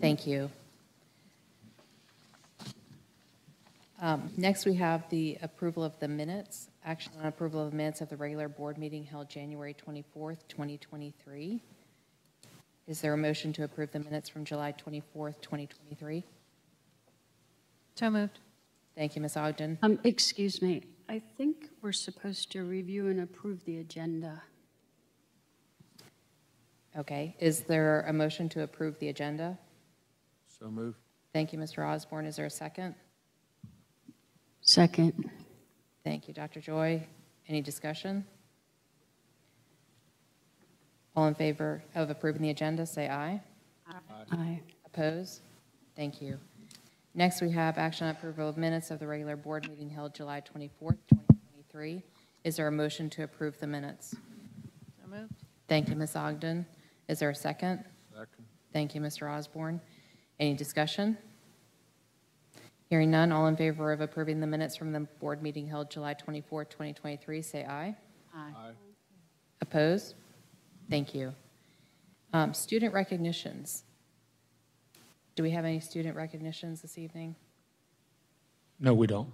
Thank you. Next, we have the approval of the minutes. Action on approval of the minutes of the regular board meeting held January 24th, 2023. Is there a motion to approve the minutes from July 24th, 2023? So moved. Thank you, Ms. Ogden. Excuse me. I think we're supposed to review and approve the agenda. Okay. Is there a motion to approve the agenda? So moved. Thank you, Mr. Osborne. Is there a second? Second. Thank you, Dr. Joy. Any discussion? All in favor of approving the agenda, say aye. Aye. Oppose? Thank you. Next, we have action on approval of minutes of the regular board meeting held July 24th, 2023. Is there a motion to approve the minutes? So moved. Thank you, Ms. Ogden. Is there a second? Second. Thank you, Mr. Osborne. Any discussion? Hearing none, all in favor of approving the minutes from the board meeting held July 24th, 2023, say aye. Aye. Oppose? Thank you. Student recognitions. Do we have any student recognitions this evening? No, we don't.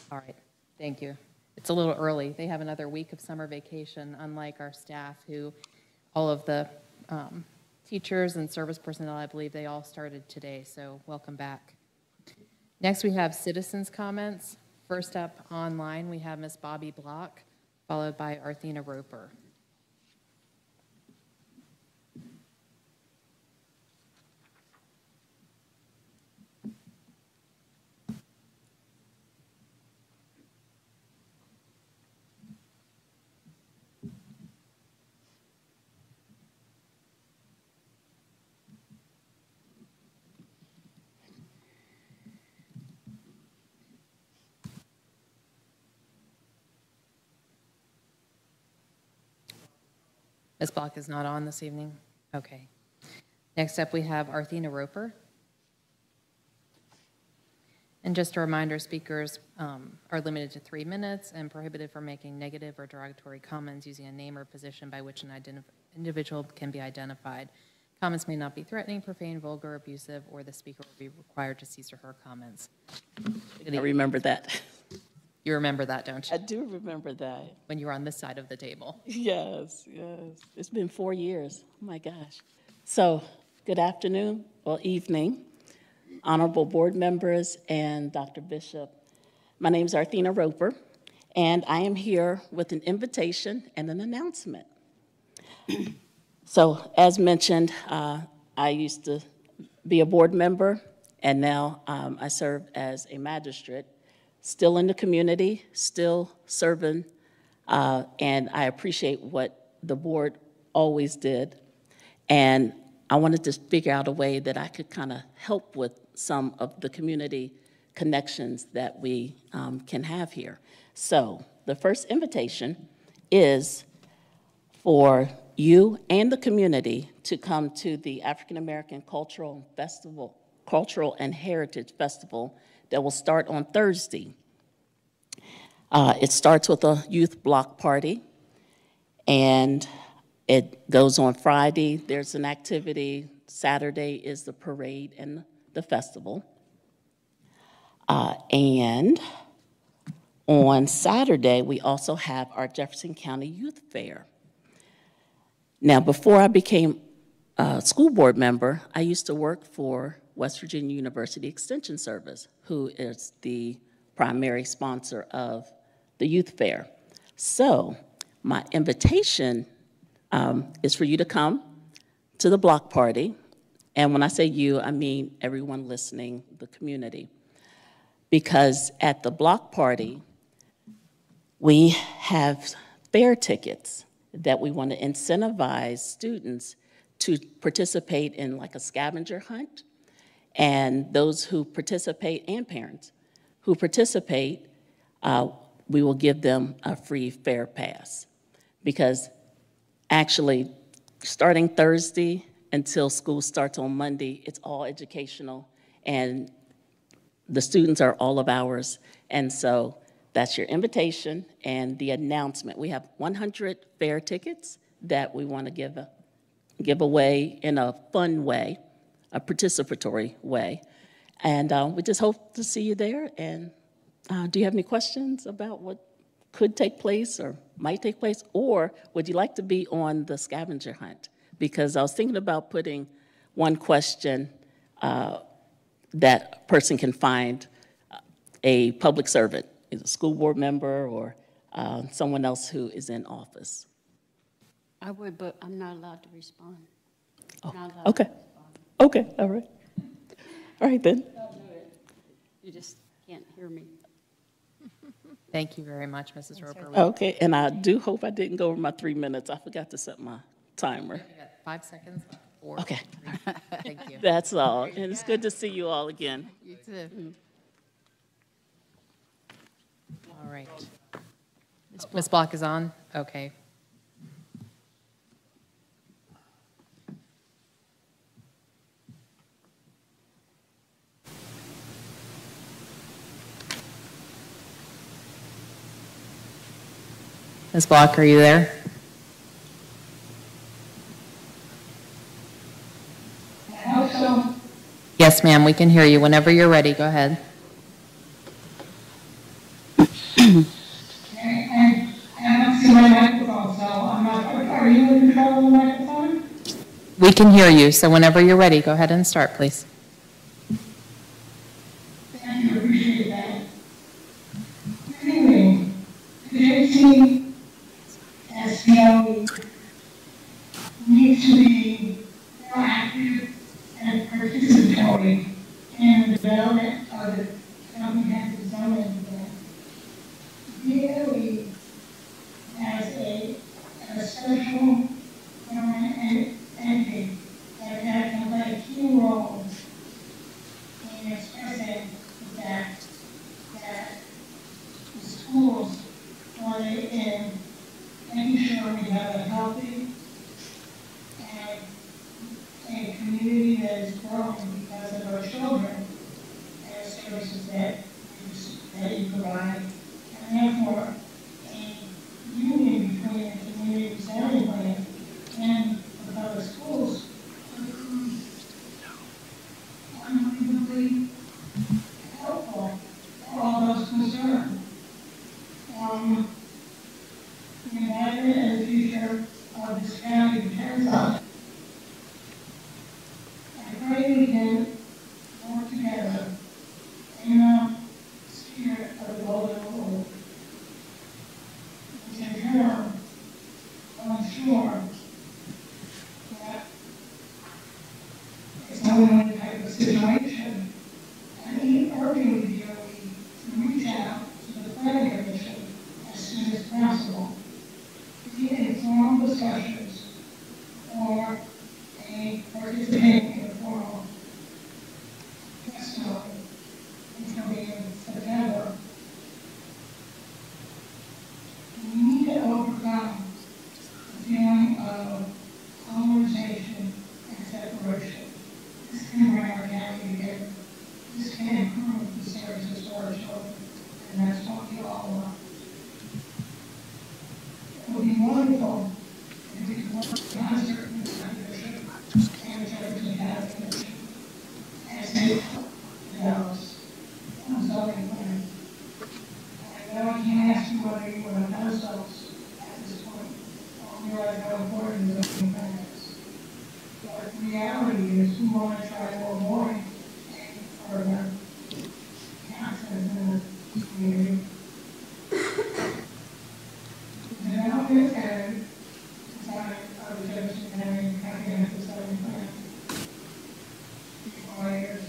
All right, thank you. It's a little early. They have another week of summer vacation, unlike our staff who, all of the teachers and service personnel, I believe they all started today, so welcome back. Next, we have citizens' comments. First up online, we have Ms. Bobby Block, followed by Arthena Roper. Ms. Block is not on this evening? Okay. Next up, we have Arthena Roper. And just a reminder, speakers are limited to 3 minutes and prohibited from making negative or derogatory comments using a name or position by which an individual can be identified. Comments may not be threatening, profane, vulgar, abusive, or the speaker will be required to cease or her comments. I remember that. You remember that, don't you? I do remember that. When you were on this side of the table. Yes, yes. It's been 4 years. Oh, my gosh. So, good afternoon or evening, honorable board members and Dr. Bishop. My name is Arthena Roper, and I am here with an invitation and an announcement. So, as mentioned, I used to be a board member, and now I serve as a magistrate. Still in the community, still serving, and I appreciate what the board always did. And I wanted to figure out a way that I could kind of help with some of the community connections that we can have here. So the first invitation is for you and the community to come to the African American Cultural and Heritage Festival that will start on Thursday. It starts with a youth block party, and it goes on Friday. There's an activity. Saturday is the parade and the festival. And on Saturday, we also have our Jefferson County Youth Fair. Now, before I became a school board member, I used to work for West Virginia University Extension Service, who is the primary sponsor of the youth fair. So my invitation is for you to come to the block party. And when I say you, I mean everyone listening, the community. Because at the block party, we have fair tickets that we want to incentivize students to participate in, like a scavenger hunt. And those who participate, and parents who participate, we will give them a free fair pass. Because actually, starting Thursday until school starts on Monday, it's all educational, and the students are all of ours. And so that's your invitation and the announcement. We have 100 fair tickets that we want to give away in a fun way. a participatory way. And we just hope to see you there. And do you have any questions about what could take place or might take place? Or would you like to be on the scavenger hunt? Because I was thinking about putting one question that a person can find a public servant, either a school board member or someone else who is in office. I would, but I'm not allowed to respond. Oh, Not allowed okay. to respond. Okay, all right. All right, then. You just can't hear me. Thank you very much, Mrs. Roper. Okay, and I do hope I didn't go over my 3 minutes. I forgot to set my timer. We got 5 seconds. 4, Okay. 3. Thank you. That's all, and it's good to see you all again. You too. All right. Ms. Block is on? Okay. Ms. Block, are you there? Yes, ma'am, we can hear you. Whenever you're ready, go ahead. I don't see my microphone, so I'm not, are you in control of the microphone? We can hear you, so whenever you're ready, go ahead and start, please. Thank you, appreciate that. Anyway, the JCBOE needs to be proactive and participatory in the development of the comprehensive zoning plan. DOE as a social government entity that can play a key role in expressing that the schools play in making sure we have a healthy and a community that is growing because of our children and the services that you provide. And therefore, a union between the community zoning plan and the public schools would be unbelievably helpful for all those concerned. The environment and the future of this county depends on it. I pray we can work together in the spirit of the golden rule. We can turn to ensure that it's no one type of situation. And even urging the DOE to reach out to the planning commission as soon as possible. Be informed discussions or a participating in a formal testimony until the end of September. We need to overcome the feeling of polarization and separation. This can bring our county together. This can improve the services for our children, and that's what we all want. It would be wonderful if we could work in concert with the commission and the Jefferson County Commission as they develops a zoning plan. I know I can't ask you whether you want to know those at this point, or realize how important the zoning plan is. But the reality is we want to try to avoid any further conflict in the community. Development and design of the Jefferson County Comprehensive Zoning Plan requires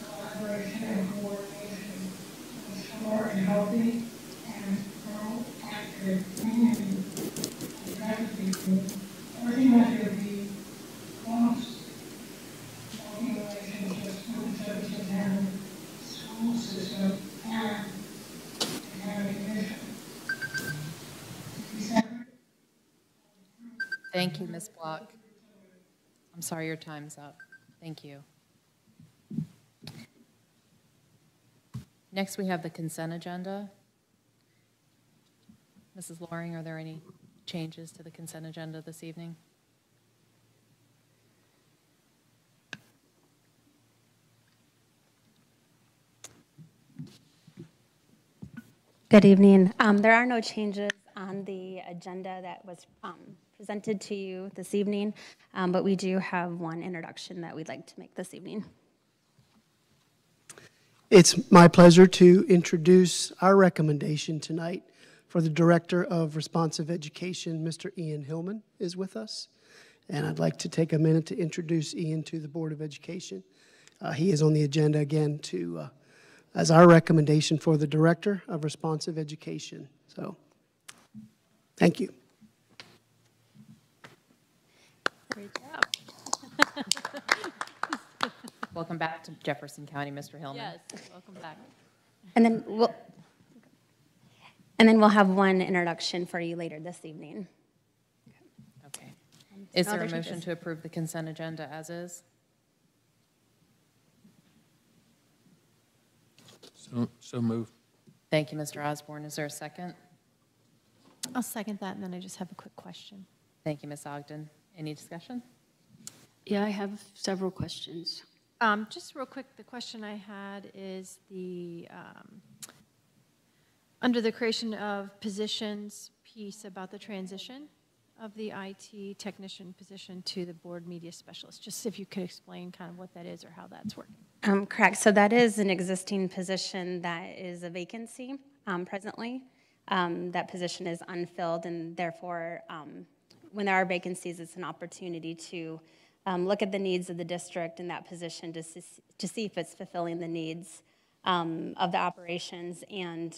collaboration and coordination to ensure a healthy and proactive community. Everything that could be close working relationships with the Jefferson County school system and the county commission. Thank you, Ms. Block. I'm sorry, your time's up. Thank you. Next, we have the consent agenda. Mrs. Loring, are there any changes to the consent agenda this evening? Good evening. There are no changes on the agenda that was presented to you this evening, but we do have one introduction that we'd like to make this evening. It's my pleasure to introduce our recommendation tonight for the Director of Responsive Education. Mr. Ian Hillman is with us, and I'd like to take a minute to introduce Ian to the Board of Education. He is on the agenda again to as our recommendation for the Director of Responsive Education. So, thank you. Great job. Welcome back to Jefferson County, Mr. Hillman. Yes, welcome back. And then we'll have one introduction for you later this evening. Okay. Is no there a other motion changes. to approve the consent agenda as is? So moved. Thank you, Mr. Osborne. Is there a second? I'll second that, and then I just have a quick question. Thank you, Ms. Ogden. Any discussion? Yeah, I have several questions. Just real quick, the question I had is under the creation of positions piece about the transition of the IT technician position to the board media specialist. Just if you could explain kind of what that is or how that's working. Correct. So that is an existing position that is a vacancy presently. That position is unfilled, and therefore, when there are vacancies, it's an opportunity to look at the needs of the district in that position to see if it's fulfilling the needs of the operations. And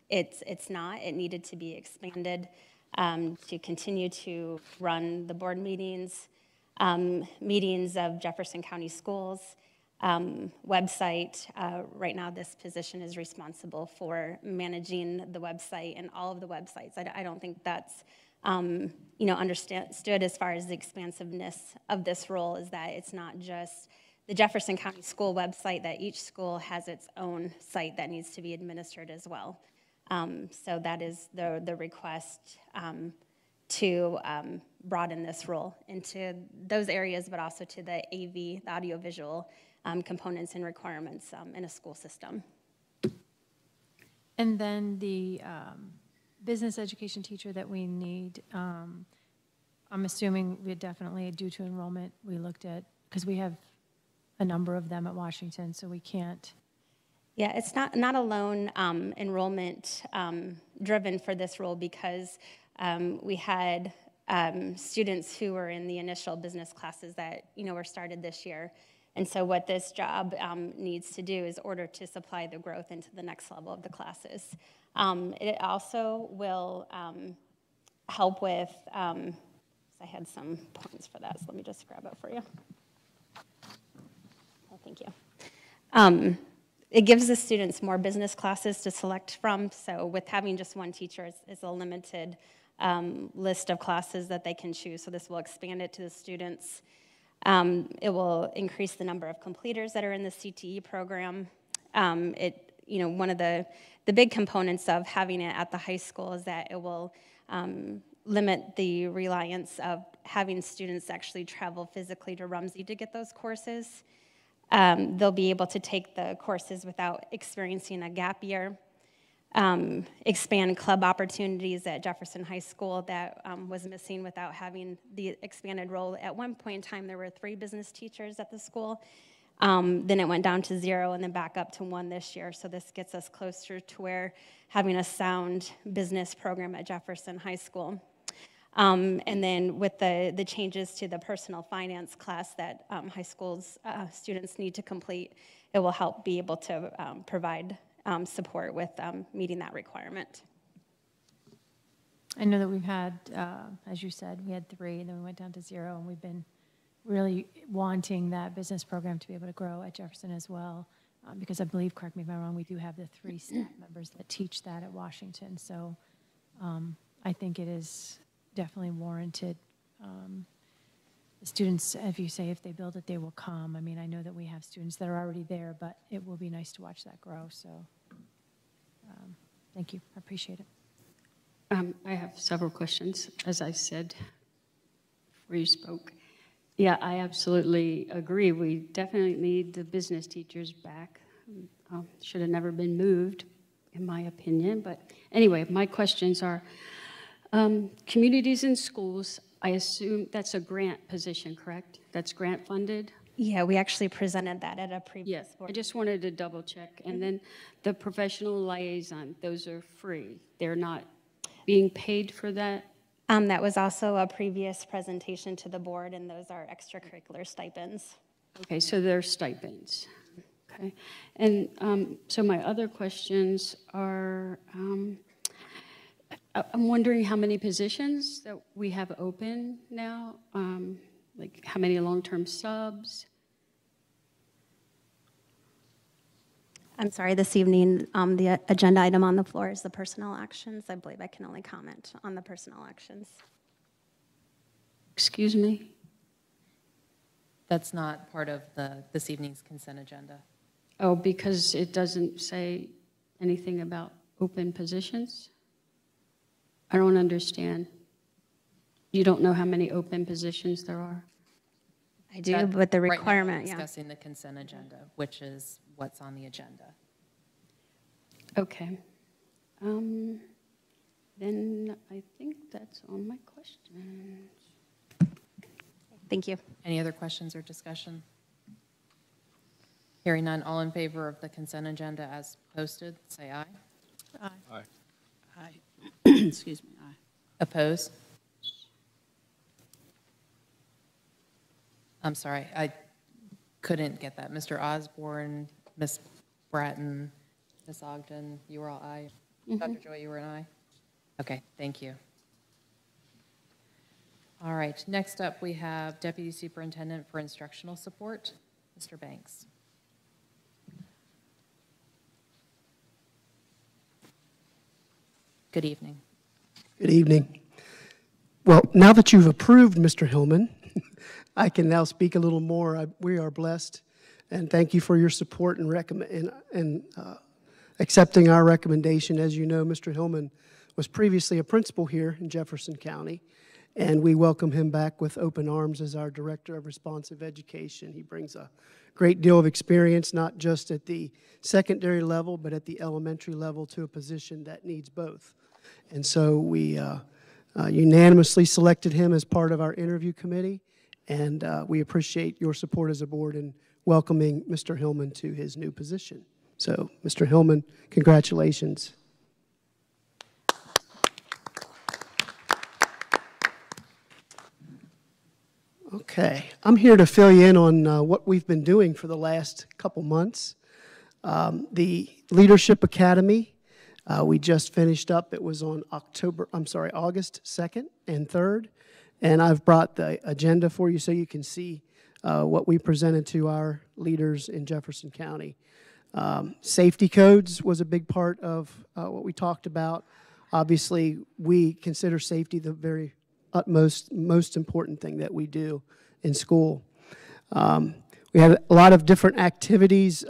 it's not. It needed to be expanded to continue to run the board meetings, meetings of Jefferson County Schools, website. Right now, this position is responsible for managing the website and all of the websites. I don't think that's understood as far as the expansiveness of this role, is that it's not just the Jefferson County School website, that each school has its own site that needs to be administered as well. So that is the request to broaden this role into those areas, but also to the AV, the audiovisual components and requirements in a school system. And then the business education teacher that we need, I'm assuming we definitely, due to enrollment, we looked at, because we have a number of them at Washington, so we can't. Yeah, it's not alone enrollment driven for this role, because we had students who were in the initial business classes that were started this year. And so what this job needs to do is order to supply the growth into the next level of the classes. It also will help with, I had some points for that, so let me just grab it for you. Oh, thank you. It gives the students more business classes to select from, so with having just one teacher, it's a limited list of classes that they can choose, so this will expand it to the students. It will increase the number of completers that are in the CTE program. One of the big components of having it at the high school is that it will limit the reliance of having students actually travel physically to Rumsey to get those courses. They'll be able to take the courses without experiencing a gap year. Expand club opportunities at Jefferson High School that was missing without having the expanded role. At one point in time, there were 3 business teachers at the school. Then it went down to 0 and then back up to 1 this year. So this gets us closer to where having a sound business program at Jefferson High School. And then with the changes to the personal finance class that high school's students need to complete, it will help be able to provide support with meeting that requirement. I know that we've had, as you said, we had 3, and then we went down to 0, and we've been really wanting that business program to be able to grow at Jefferson as well, because I believe, correct me if I'm wrong, we do have the 3 staff members that teach that at Washington. So I think it is definitely warranted. The students, if you say if they build it, they will come. I mean, I know that we have students that are already there, but it will be nice to watch that grow. So thank you. I appreciate it. I have several questions, as I said before you spoke. Yeah, I absolutely agree. We definitely need the business teachers back. Should have never been moved. in my opinion. But anyway, my questions are, communities and schools, I assume that's a grant position, correct? That's grant funded? Yeah, we actually presented that at a Yes, previous I board. just wanted to double check. And then the professional liaison, those are free. They're not being paid for that? That was also a previous presentation to the board, and those are extracurricular stipends. Okay, so they're stipends. Okay. And so my other questions are, I'm wondering how many positions that we have open now, like how many long-term subs? I'm sorry, this evening, the agenda item on the floor is the personnel actions. I believe I can only comment on the personnel actions. Excuse me? That's not part of this evening's consent agenda. Oh, because it doesn't say anything about open positions? I don't understand. You don't know how many open positions there are? I do, but the Right now, we're requirement, yeah. discussing the consent agenda, which is what's on the agenda. Okay. Then I think that's all my questions. Thank you. Any other questions or discussion? Hearing none, all in favor of the consent agenda as posted, say aye. Aye. Excuse me, aye. Oppose? I'm sorry, I couldn't get that. Mr. Osborne, Ms. Bratton, Ms. Ogden, you were all aye. Dr. Joy, you were an aye? Okay, thank you. All right, next up we have Deputy Superintendent for Instructional Support, Mr. Banks. Good evening. Good evening. Well, now that you've approved Mr. Hillman, I can now speak a little more. We are blessed, and thank you for your support and accepting our recommendation. As you know, Mr. Hillman was previously a principal here in Jefferson County, and we welcome him back with open arms as our Director of Responsive Education. He brings a great deal of experience, not just at the secondary level, but at the elementary level, to a position that needs both. And so we unanimously selected him as part of our interview committee, and we appreciate your support as a board in welcoming Mr. Hillman to his new position. So, Mr. Hillman, congratulations. Okay, I'm here to fill you in on what we've been doing for the last couple months. The Leadership Academy, we just finished up. It was on August 2nd and 3rd, and I've brought the agenda for you so you can see what we presented to our leaders in Jefferson County. Safety codes was a big part of what we talked about. Obviously, we consider safety the very utmost, most important thing that we do in school. We had a lot of different activities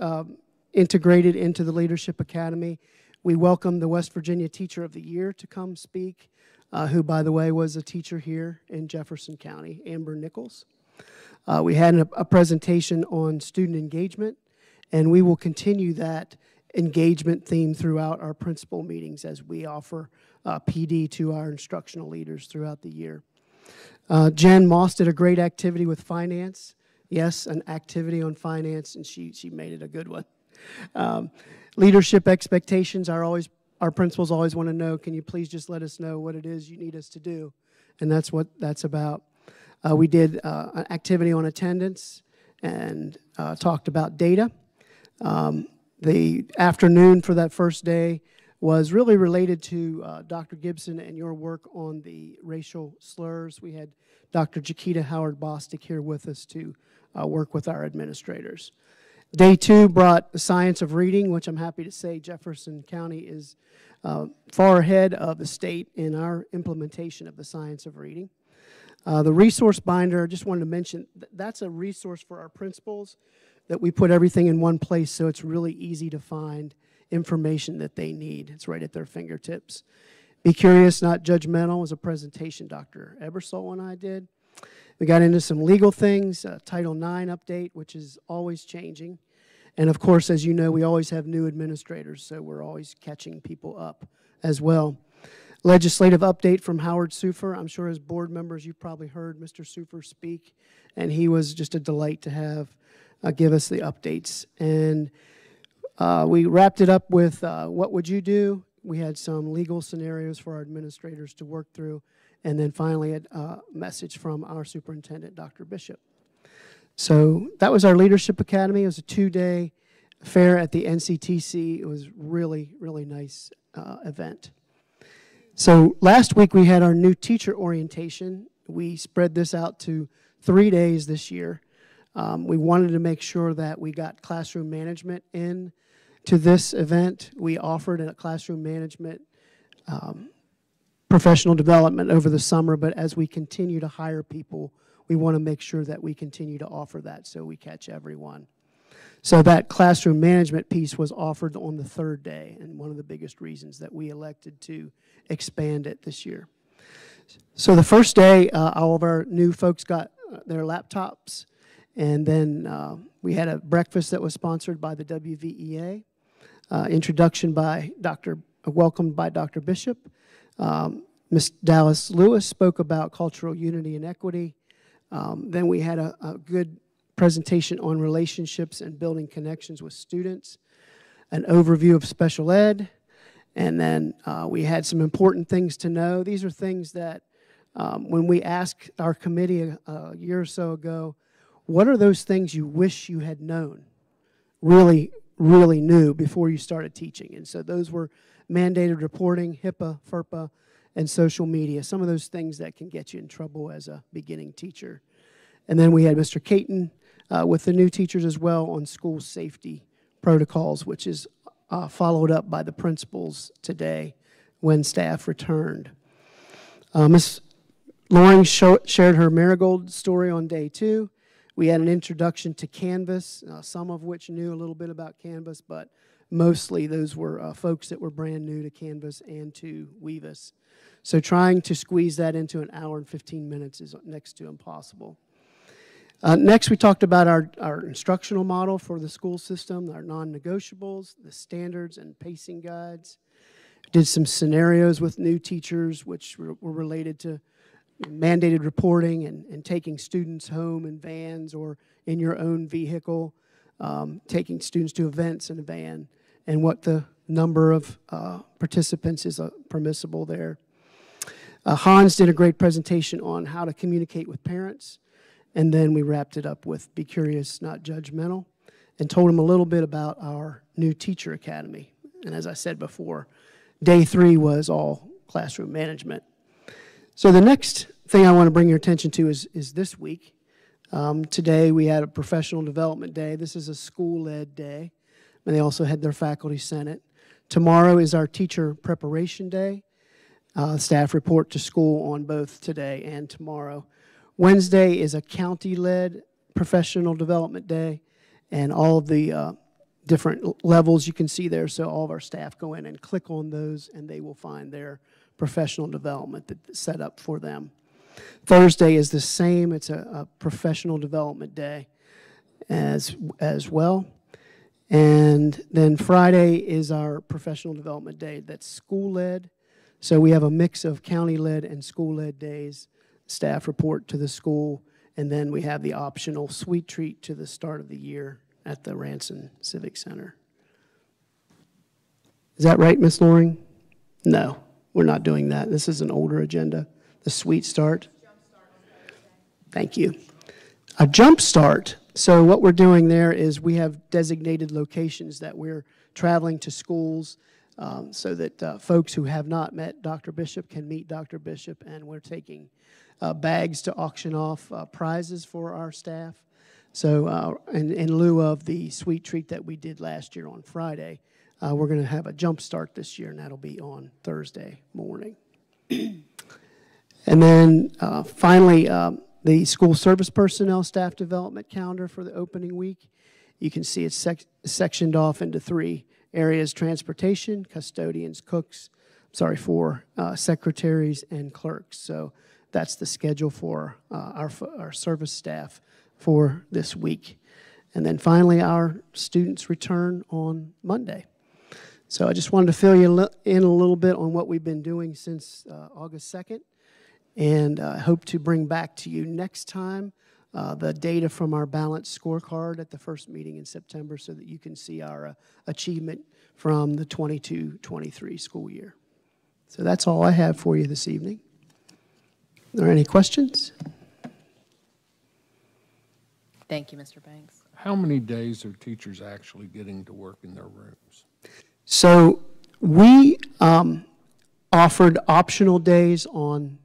integrated into the Leadership Academy. We welcomed the West Virginia Teacher of the Year to come speak, who, by the way, was a teacher here in Jefferson County, Amber Nichols. We had a presentation on student engagement, and we will continue that engagement theme throughout our principal meetings as we offer PD to our instructional leaders throughout the year. Jen Moss did a great activity with finance. Yes, an activity on finance, and she made it a good one. Leadership expectations are always, our principals always want to know, can you please just let us know what it is you need us to do? And that's what that's about. We did an activity on attendance and talked about data. The afternoon for that first day was really related to Dr. Gibson and your work on the racial slurs. We had Dr. Jaquita Howard-Bostic here with us to work with our administrators. Day 2 brought the science of reading, which I'm happy to say Jefferson County is far ahead of the state in our implementation of the science of reading. The resource binder, I just wanted to mention, that's a resource for our principals that we put everything in one place so it's really easy to find information that they need. It's right at their fingertips. Be Curious, Not Judgmental was a presentation Dr. Ebersole and I did. We got into some legal things, Title IX update, which is always changing. And of course, as you know, we always have new administrators, so we're always catching people up as well. Legislative update from Howard Sufer. I'm sure as board members, you've probably heard Mr. Sufer speak, and he was just a delight to have give us the updates. And we wrapped it up with what would you do? We had some legal scenarios for our administrators to work through, and then finally a message from our superintendent, Dr. Bishop. So that was our Leadership Academy. It was a 2-day fair at the NCTC. It was really, really nice event. So last week we had our new teacher orientation. We spread this out to 3 days this year. We wanted to make sure that we got classroom management in to this event. We offered a classroom management professional development over the summer, but as we continue to hire people, we want to make sure that we continue to offer that so we catch everyone. So that classroom management piece was offered on the 3rd day, and one of the biggest reasons that we elected to expand it this year. So the first day, all of our new folks got their laptops, and then we had a breakfast that was sponsored by the WVEA, introduction by welcomed by Dr. Bishop. Ms. Dallas Lewis spoke about cultural unity and equity. Then we had a good presentation on relationships and building connections with students, an overview of special ed, and then we had some important things to know. These are things that when we asked our committee a year or so ago, what are those things you wish you had known, really knew before you started teaching? And so those were mandated reporting, HIPAA, FERPA, and social media, some of those things that can get you in trouble as a beginning teacher. And then we had Mr. Caton with the new teachers as well on school safety protocols, which is followed up by the principals today when staff returned. Ms. Loring shared her marigold story on day 2. We had an introduction to Canvas, some of which knew a little bit about Canvas, but mostly those were folks that were brand new to Canvas and to Weavis. So trying to squeeze that into an hour and 15 minutes is next to impossible. Next, we talked about our instructional model for the school system, our non-negotiables, the standards and pacing guides. Did some scenarios with new teachers, which were related to mandated reporting and taking students home in vans or in your own vehicle, taking students to events in a van, and what the number of participants is permissible there. Hans did a great presentation on how to communicate with parents, and then we wrapped it up with be curious, not judgmental, and told them a little bit about our new teacher academy. And as I said before, day 3 was all classroom management. So the next thing I want to bring your attention to is this week. Today we had a professional development day. This is a school-led day, and they also had their faculty senate. Tomorrow is our teacher preparation day. Staff report to school on both today and tomorrow. Wednesday is a county-led professional development day, and all of the different levels you can see there, so all of our staff go in and click on those, and they will find their professional development that's set up for them. Thursday is the same. It's a professional development day as well. And then Friday is our professional development day that's school-led. So we have a mix of county-led and school-led days. Staff report to the school, and then we have the optional sweet treat to the start of the year at the Ranson Civic Center. Is that right, Ms. Loring? No, we're not doing that. This is an older agenda. The sweet start. Thank you. A jump start. So what we're doing there is we have designated locations that we're traveling to schools so that folks who have not met Dr. Bishop can meet Dr. Bishop, and we're taking bags to auction off prizes for our staff. So in lieu of the sweet treat that we did last year on Friday, we're going to have a jump start this year, and that'll be on Thursday morning. And then finally, the school service personnel staff development calendar for the opening week. You can see it's sectioned off into 3 areas: transportation, custodians, cooks, secretaries and clerks. So that's the schedule for our service staff for this week. And then finally, our students return on Monday. So I just wanted to fill you in a little bit on what we've been doing since August 2nd. And I hope to bring back to you next time the data from our balanced scorecard at the first meeting in September so that you can see our achievement from the 22-23 school year. So that's all I have for you this evening. Are there any questions? Thank you, Mr. Banks. How many days are teachers actually getting to work in their rooms? So we offered optional days on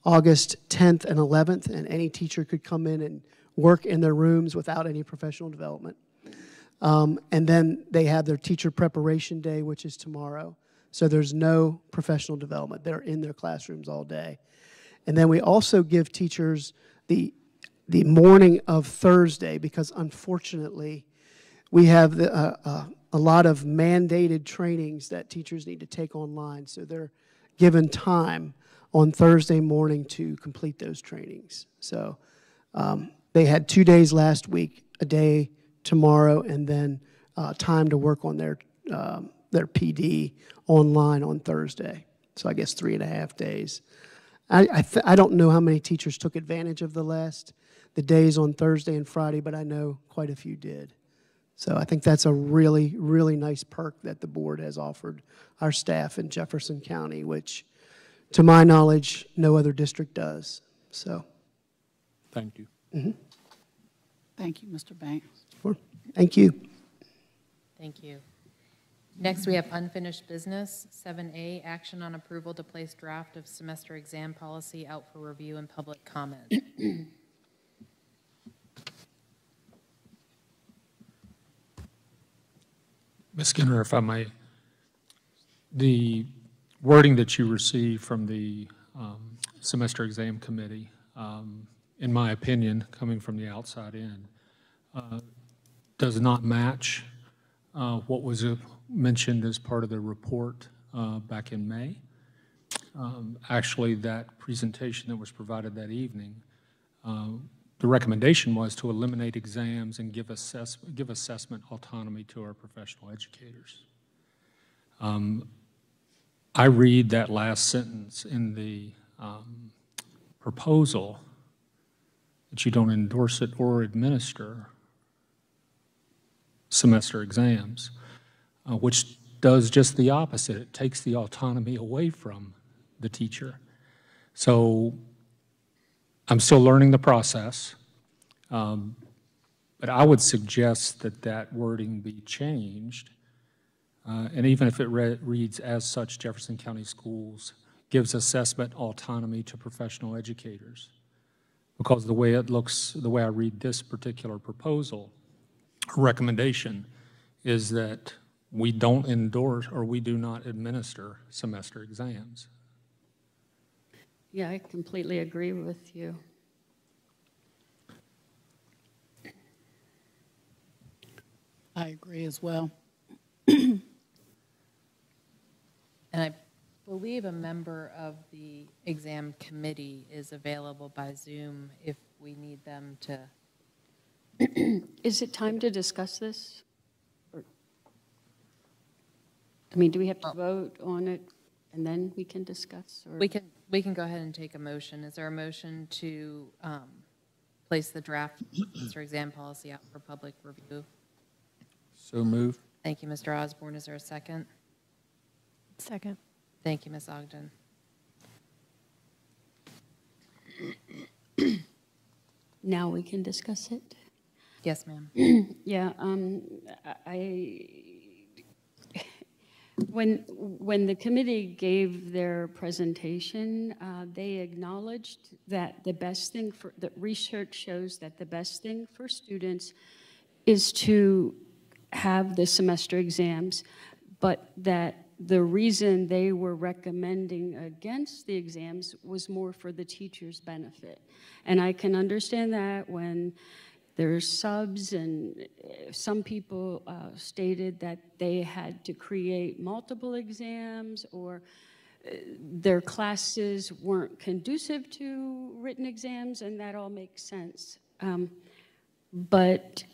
August 10th and 11th, and any teacher could come in and work in their rooms without any professional development. And then they have their teacher preparation day, which is tomorrow. So there's no professional development. They're in their classrooms all day. And then we also give teachers the morning of Thursday, because unfortunately we have a lot of mandated trainings that teachers need to take online. So they're given time on Thursday morning to complete those trainings. So they had 2 days last week, a day tomorrow, and then time to work on their PD online on Thursday. So I guess 3.5 days. I don't know how many teachers took advantage of the days on Thursday and Friday, but I know quite a few did. So I think that's a really, really nice perk that the board has offered our staff in Jefferson County, which, to my knowledge, no other district does. So, Thank you. Thank you, Mr. Banks. sure. Thank you. Thank you. Next, we have unfinished business. 7A, action on approval to place draft of semester exam policy out for review and public comment. Ms. Skinner, if I may, the wording that you received from the semester exam committee, in my opinion, coming from the outside in, does not match what was mentioned as part of the report back in May. Actually, that presentation that was provided that evening, the recommendation was to eliminate exams and give assessment autonomy to our professional educators. I read that last sentence in the proposal that you don't endorse it or administer semester exams, which does just the opposite. It takes the autonomy away from the teacher. So I'm still learning the process, but I would suggest that that wording be changed. And even if it reads as such, Jefferson County Schools gives assessment autonomy to professional educators. Because the way it looks, the way I read this particular proposal, recommendation is that we don't endorse or we do not administer semester exams. Yeah, I completely agree with you. I agree as well. And I believe a member of the exam committee is available by Zoom if we need them to. Is it time to discuss this? I mean, do we have to vote on it and then we can discuss? Or? We can go ahead and take a motion. Is there a motion to place the draft semester exam policy out for public review? So moved. Thank you, Mr. Osborne. Is there a second? Second. Thank you, Ms. Ogden. Now we can discuss it? Yes, ma'am. Yeah, when the committee gave their presentation, they acknowledged that that research shows that the best thing for students is to have the semester exams, but that the reason they were recommending against the exams was more for the teacher's benefit. And I can understand that when there's subs, and some people stated that they had to create multiple exams, or their classes weren't conducive to written exams, and that all makes sense. But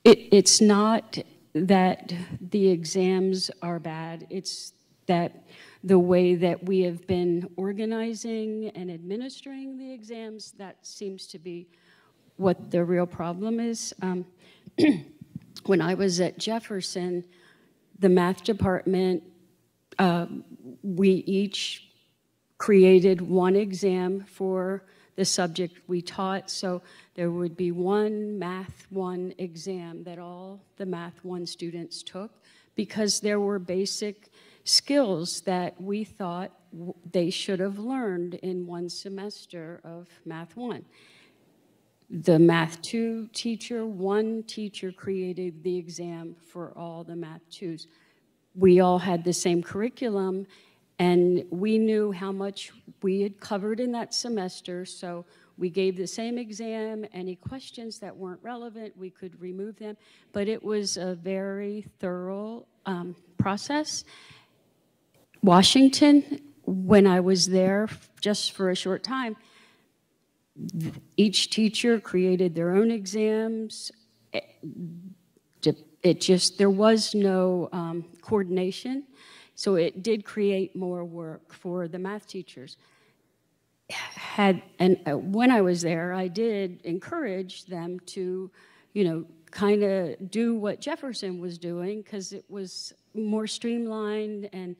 It's not that the exams are bad, it's that the way that we have been organizing and administering the exams, that seems to be what the real problem is. When I was at Jefferson, the math department, we each created one exam for the subject we taught. So there would be one Math 1 exam that all the Math 1 students took, because there were basic skills that we thought they should have learned in one semester of Math 1. The Math 2 teacher, one teacher created the exam for all the Math 2s. We all had the same curriculum, and we knew how much we had covered in that semester, so we gave the same exam. Any questions that weren't relevant, we could remove them. But it was a very thorough process. Washington, when I was there just for a short time, each teacher created their own exams. There was no coordination, so it did create more work for the math teachers. When I was there, I did encourage them to, kind of do what Jefferson was doing, because it was more streamlined, and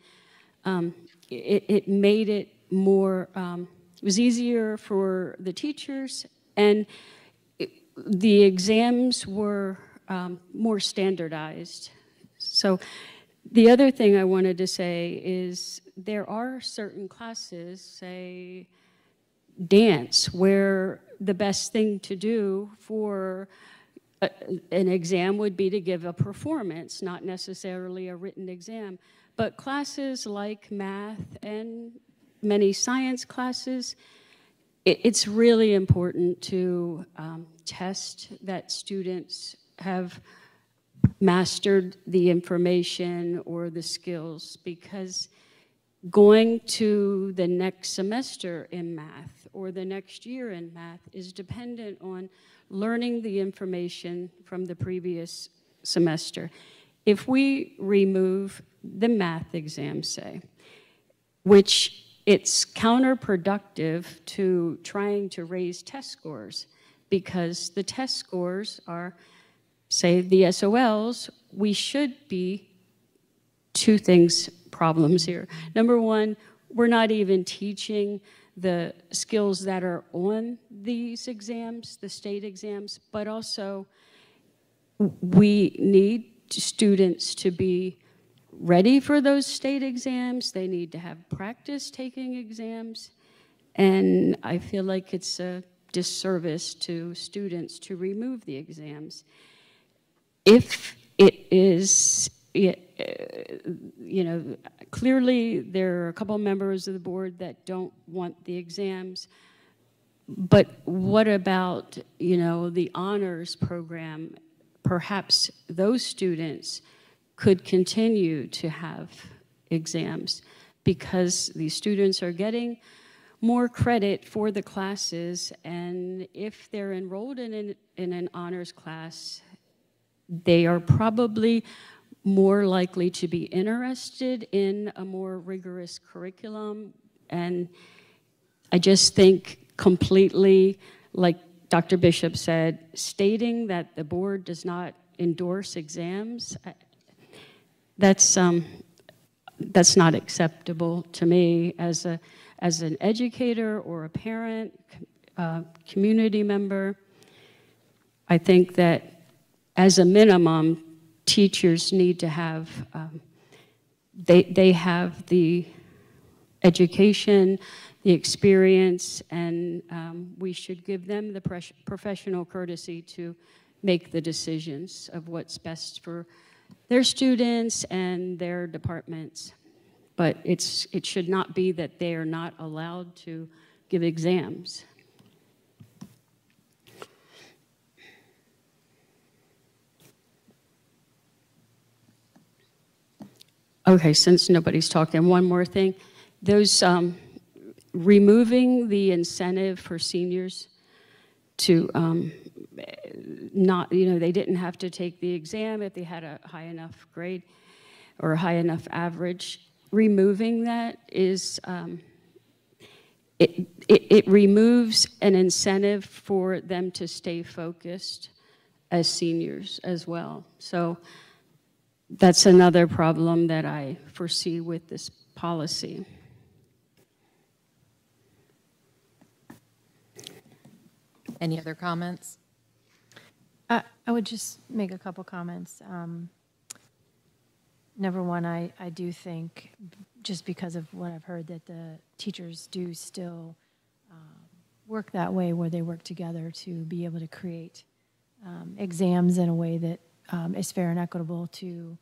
it made it more, it was easier for the teachers, and the exams were more standardized. So the other thing I wanted to say is there are certain classes, say dance, where the best thing to do for an exam would be to give a performance, not necessarily a written exam. But classes like math and many science classes, it's really important to test that students have mastered the information or the skills, because going to the next semester in math or the next year in math is dependent on learning the information from the previous semester. If we remove the math exam, say, which it's counterproductive to trying to raise test scores, because the test scores are, say, the SOLs, we should be two problems here. Number one, we're not even teaching the skills that are on these exams, the state exams, but also we need students to be ready for those state exams. They need to have practice taking exams. And I feel like it's a disservice to students to remove the exams. If it is, clearly there are a couple members of the board that don't want the exams, but what about, the honors program? Perhaps those students could continue to have exams, because these students are getting more credit for the classes, and if they're enrolled in an honors class, they are probably more likely to be interested in a more rigorous curriculum. And I just think completely, like Dr. Bishop said, stating that the board does not endorse exams, that's not acceptable to me as an educator or a parent, community member. I think that as a minimum, teachers need to have, they have the education, the experience, and we should give them the professional courtesy to make the decisions of what's best for their students and their departments. But it should not be that they are not allowed to give exams. Okay, since nobody's talking, one more thing. Those removing the incentive for seniors to not, you know, they didn't have to take the exam if they had a high enough grade or a high enough average. Removing that is, it removes an incentive for them to stay focused as seniors as well. So that's another problem that I foresee with this policy. Any other comments? I would just make a couple comments. Number one, I do think, just because of what I've heard, that the teachers do still work that way, where they work together to be able to create exams in a way that is fair and equitable to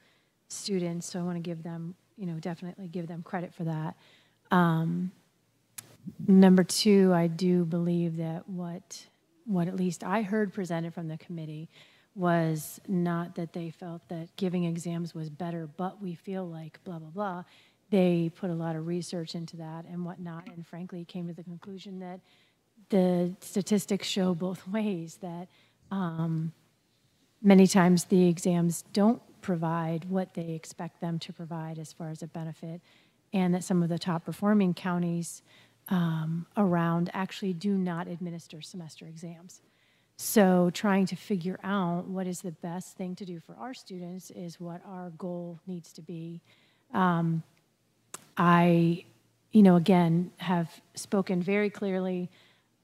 students. So I want to give them, you know, definitely give them credit for that. Number two, I do believe that what at least I heard presented from the committee was not that they felt that giving exams was better, but we feel like blah, blah, blah. They put a lot of research into that and whatnot, and frankly came to the conclusion that the statistics show both ways, that many times the exams don't provide what they expect them to provide as far as a benefit, and that some of the top performing counties around actually do not administer semester exams. So trying to figure out what is the best thing to do for our students is what our goal needs to be. I, you know, again, have spoken very clearly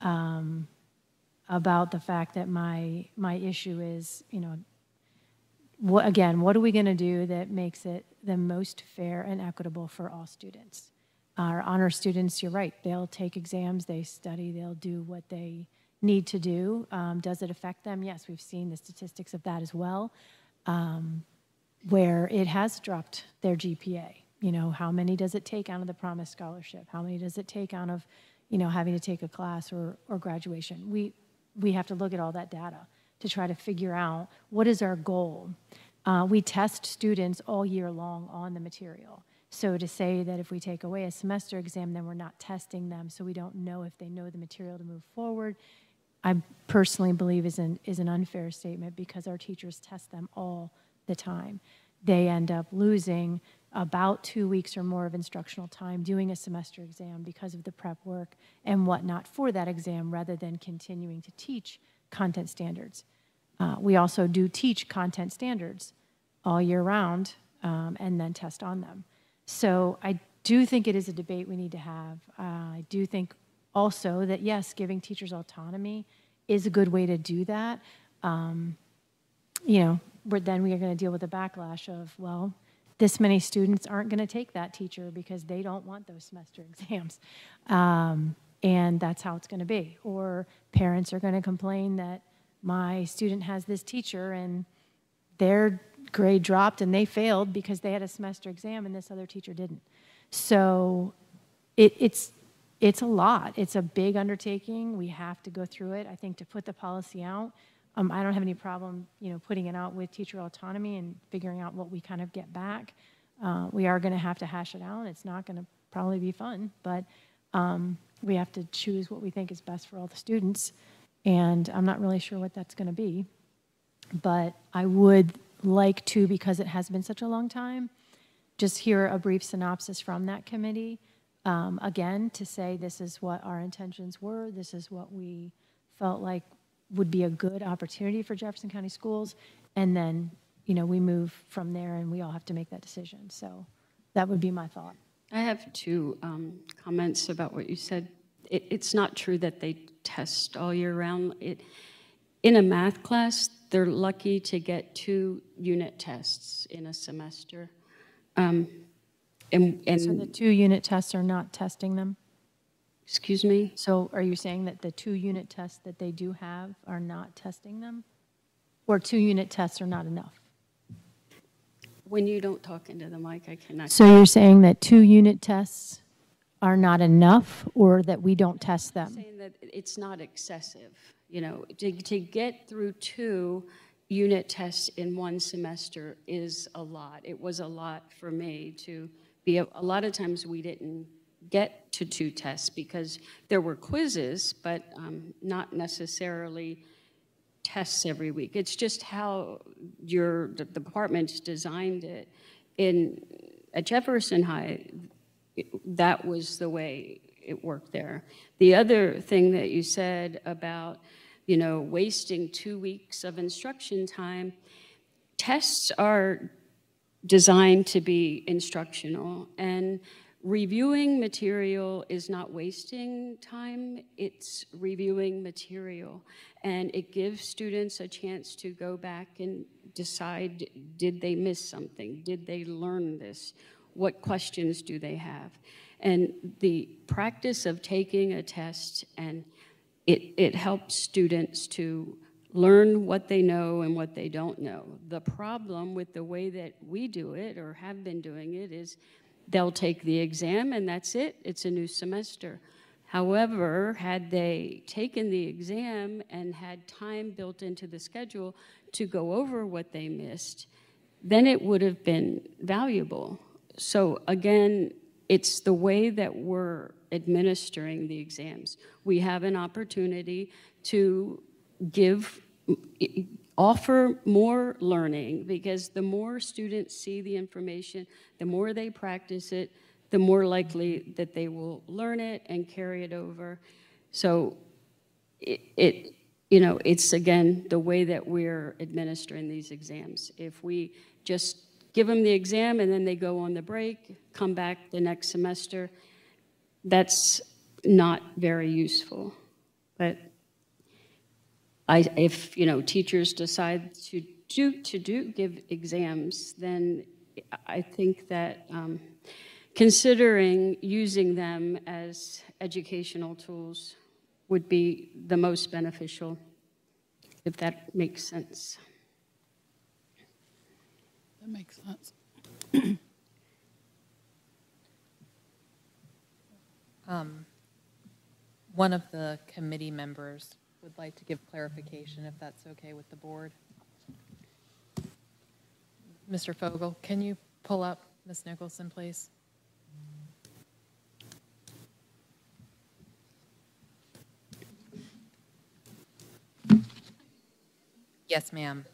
about the fact that my issue is, you know, what are we going to do that makes it the most fair and equitable for all students? Our honor students, you're right, they'll take exams, they study, they'll do what they need to do. Does it affect them? Yes, we've seen the statistics of that as well, where it has dropped their GPA. You know, how many does it take out of the Promise Scholarship? How many does it take out of, you know, having to take a class or graduation? We have to look at all that data to try to figure out what is our goal. We test students all year long on the material. So to say that if we take away a semester exam, then we're not testing them, so we don't know if they know the material to move forward, I personally believe is an unfair statement, because our teachers test them all the time. They end up losing about 2 weeks or more of instructional time doing a semester exam because of the prep work and whatnot for that exam, rather than continuing to teach content standards. We also do teach content standards all year round and then test on them. So I do think it is a debate we need to have. I do think also that, yes, giving teachers autonomy is a good way to do that. You know, then we are going to deal with the backlash of, well, this many students aren't going to take that teacher because they don't want those semester exams. And that's how it's going to be. Or parents are going to complain that my student has this teacher and their grade dropped and they failed because they had a semester exam and this other teacher didn't. So it's a lot. It's a big undertaking. We have to go through it. I think to put the policy out, I don't have any problem, you know, putting it out with teacher autonomy and figuring out what we kind of get back. We are going to have to hash it out. It's not going to probably be fun, but we have to choose what we think is best for all the students. And I'm not really sure what that's going to be. But I would like to, because it has been such a long time, just hear a brief synopsis from that committee. Again, to say this is what our intentions were, this is what we felt like would be a good opportunity for Jefferson County Schools, and then, you know, we move from there and we all have to make that decision. So that would be my thought. I have two comments about what you said. It's not true that they test all year round. In a math class, they're lucky to get 2 unit tests in a semester. And So the 2 unit tests are not testing them? Excuse me? So are you saying that the 2 unit tests that they do have are not testing them? Or 2 unit tests are not enough? When you don't talk into the mic, I cannot. So you're saying that 2 unit tests are not enough, or that we don't test them? I'm saying that it's not excessive. You know, to get through 2 unit tests in 1 semester is a lot. It was a lot for me to be, a lot of times we didn't get to 2 tests because there were quizzes, but not necessarily tests every week. It's just how the department's designed it. At Jefferson High, that was the way it worked there. The other thing that you said about, wasting 2 weeks of instruction time, tests are designed to be instructional, and reviewing material is not wasting time, it's reviewing material. And it gives students a chance to go back and decide, did they miss something? Did they learn this? What questions do they have? And the practice of taking a test, and it helps students to learn what they know and what they don't know. The problem with the way that we do it, or have been doing it, is they'll take the exam and that's it, it's a new semester. However, had they taken the exam and had time built into the schedule to go over what they missed, then it would have been valuable. So again, it's the way that we're administering the exams. We have an opportunity to offer more learning, because the more students see the information, the more they practice it, the more likely that they will learn it and carry it over. So it's again the way that we're administering these exams. If we just give them the exam and then they go on the break, come back the next semester, that's not very useful. But if teachers decide to give exams, then I think that considering using them as educational tools would be the most beneficial, if that makes sense. That makes sense. One of the committee members would like to give clarification, if that's okay with the board. Mr. Fogel, can you pull up Ms. Nicholson, please? Yes, ma'am.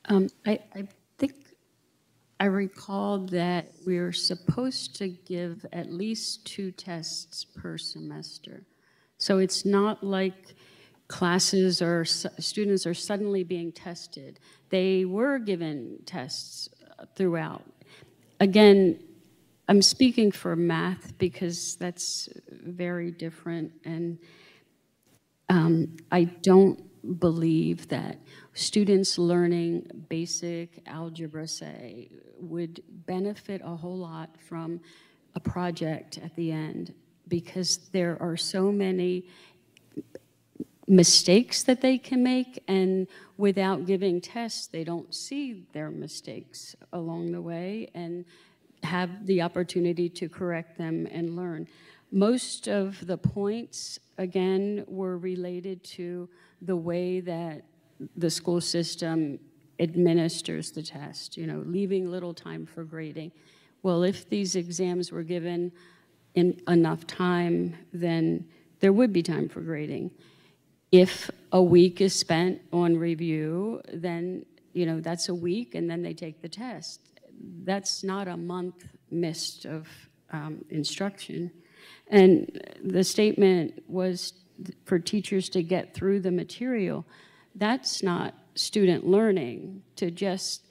I think I recall that we're supposed to give at least 2 tests per semester. So it's not like classes or students are suddenly being tested. They were given tests throughout. Again, I'm speaking for math because that's very different, and I don't believe that students learning basic algebra, say, would benefit a whole lot from a project at the end, because there are so many mistakes that they can make, and without giving tests, they don't see their mistakes along the way and have the opportunity to correct them and learn. Most of the points, again, were related to the way that the school system administers the test, you know, leaving little time for grading. Well, if these exams were given in enough time, then there would be time for grading. If a week is spent on review, then, you know, that's a week, and then they take the test. That's not a month missed of instruction. And the statement was for teachers to get through the material. That's not student learning, to just,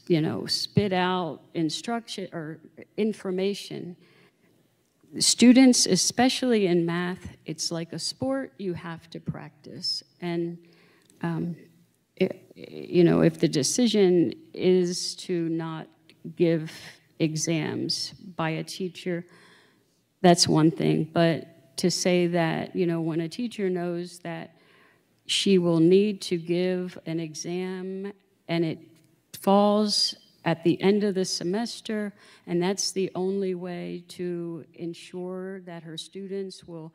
you know, spit out instruction or information. Students, especially in math, it's like a sport. You have to practice. And, you know, if the decision is to not give exams by a teacher, that's one thing. But to say that, you know, when a teacher knows that she will need to give an exam and it falls at the end of the semester, and that's the only way to ensure that her students will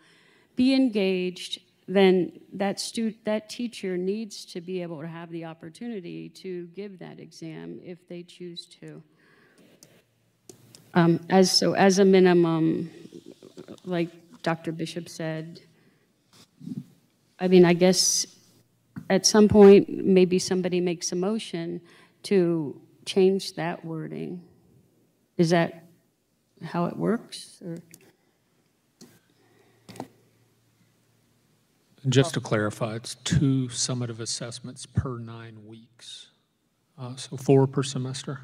be engaged, then that teacher needs to be able to have the opportunity to give that exam if they choose to. As a minimum, like Dr. Bishop said, I mean, I guess at some point, maybe somebody makes a motion to change that wording. Is that how it works? Or? Just to clarify, it's 2 summative assessments per 9 weeks. So 4 per semester.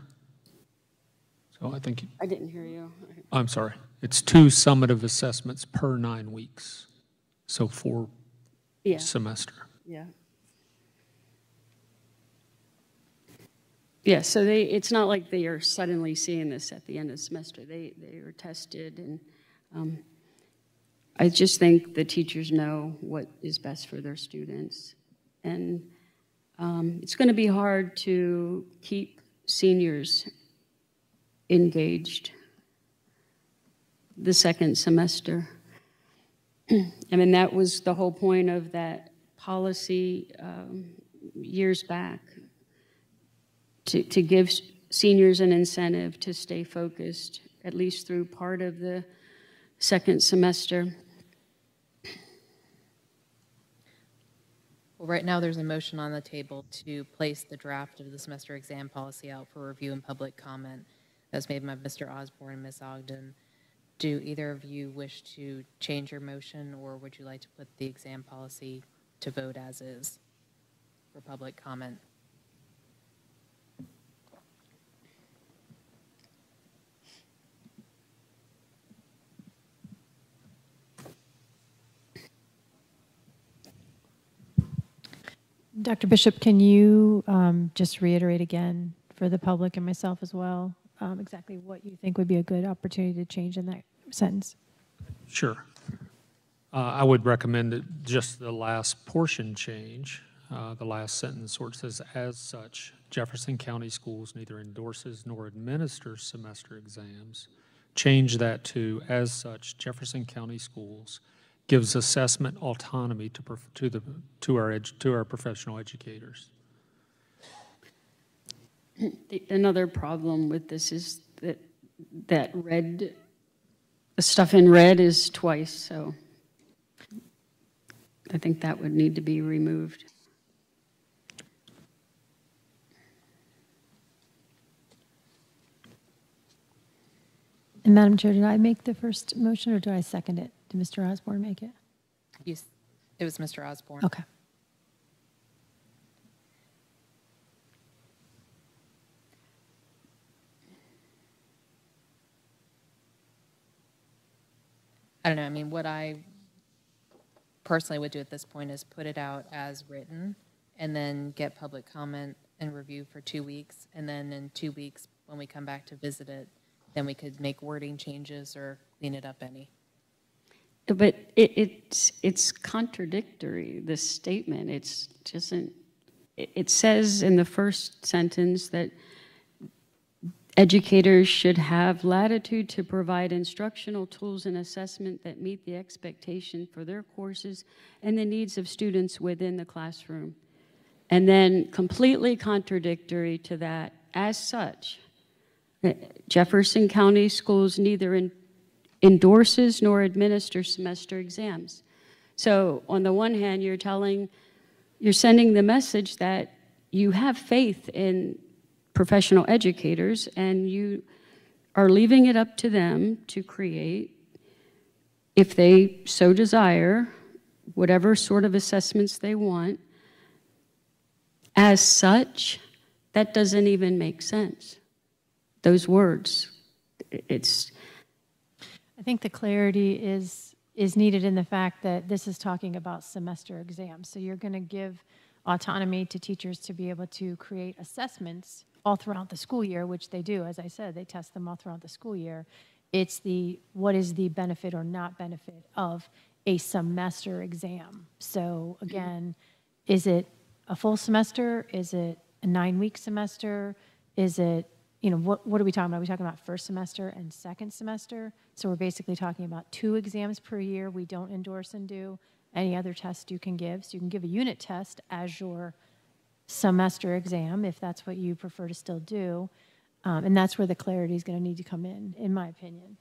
So I think I didn't hear you. I'm sorry. It's 2 summative assessments per 9 weeks. So 4 semester. Yeah. Yeah, so it's not like they are suddenly seeing this at the end of the semester. They are tested, and I just think the teachers know what is best for their students. And it's going to be hard to keep seniors engaged the second semester. I mean, that was the whole point of that policy years back, to give seniors an incentive to stay focused, at least through part of the second semester. Well, right now there's a motion on the table to place the draft of the semester exam policy out for review and public comment. That's made by Mr. Osborne and Ms. Ogden. Do either of you wish to change your motion, or would you like to put the exam policy to vote as is for public comment? Dr. Bishop, can you just reiterate again for the public and myself as well, exactly what you think would be a good opportunity to change in that sentence? Sure. I would recommend that just the last portion change, the last sentence where it says, as such, Jefferson County Schools neither endorses nor administers semester exams. Change that to, as such, Jefferson County Schools gives assessment autonomy to our professional educators. Another problem with this is that red, the stuff in red is twice, so I think that would need to be removed. And Madam Chair, did I make the first motion, or did I second it? Did Mr. Osborne make it? It was Mr. Osborne. Okay. I don't know, I mean, what I personally would do at this point is put it out as written and then get public comment and review for 2 weeks. And then in 2 weeks, when we come back to visit it, then we could make wording changes or clean it up any. But it's contradictory, this statement. It says in the first sentence that educators should have latitude to provide instructional tools and assessment that meet the expectation for their courses and the needs of students within the classroom. And then completely contradictory to that, as such, Jefferson County Schools neither endorses nor administers semester exams. So on the one hand, you're sending the message that you have faith in professional educators, and you are leaving it up to them to create, if they so desire, whatever sort of assessments they want. As such, that doesn't even make sense. Those words, I think the clarity is needed in the fact that this is talking about semester exams. So you're going to give autonomy to teachers to be able to create assessments all throughout the school year, which they do. As I said, they test them all throughout the school year. It's what is the benefit or not benefit of a semester exam? So again, is it a full semester? Is it a 9-week semester? Is it, what are we talking about? Are we talking about first semester and second semester? So we're basically talking about 2 exams per year. We don't endorse and do any other test you can give. So you can give a unit test as your semester exam, if that's what you prefer to still do. And that's where the clarity is going to need to come in my opinion.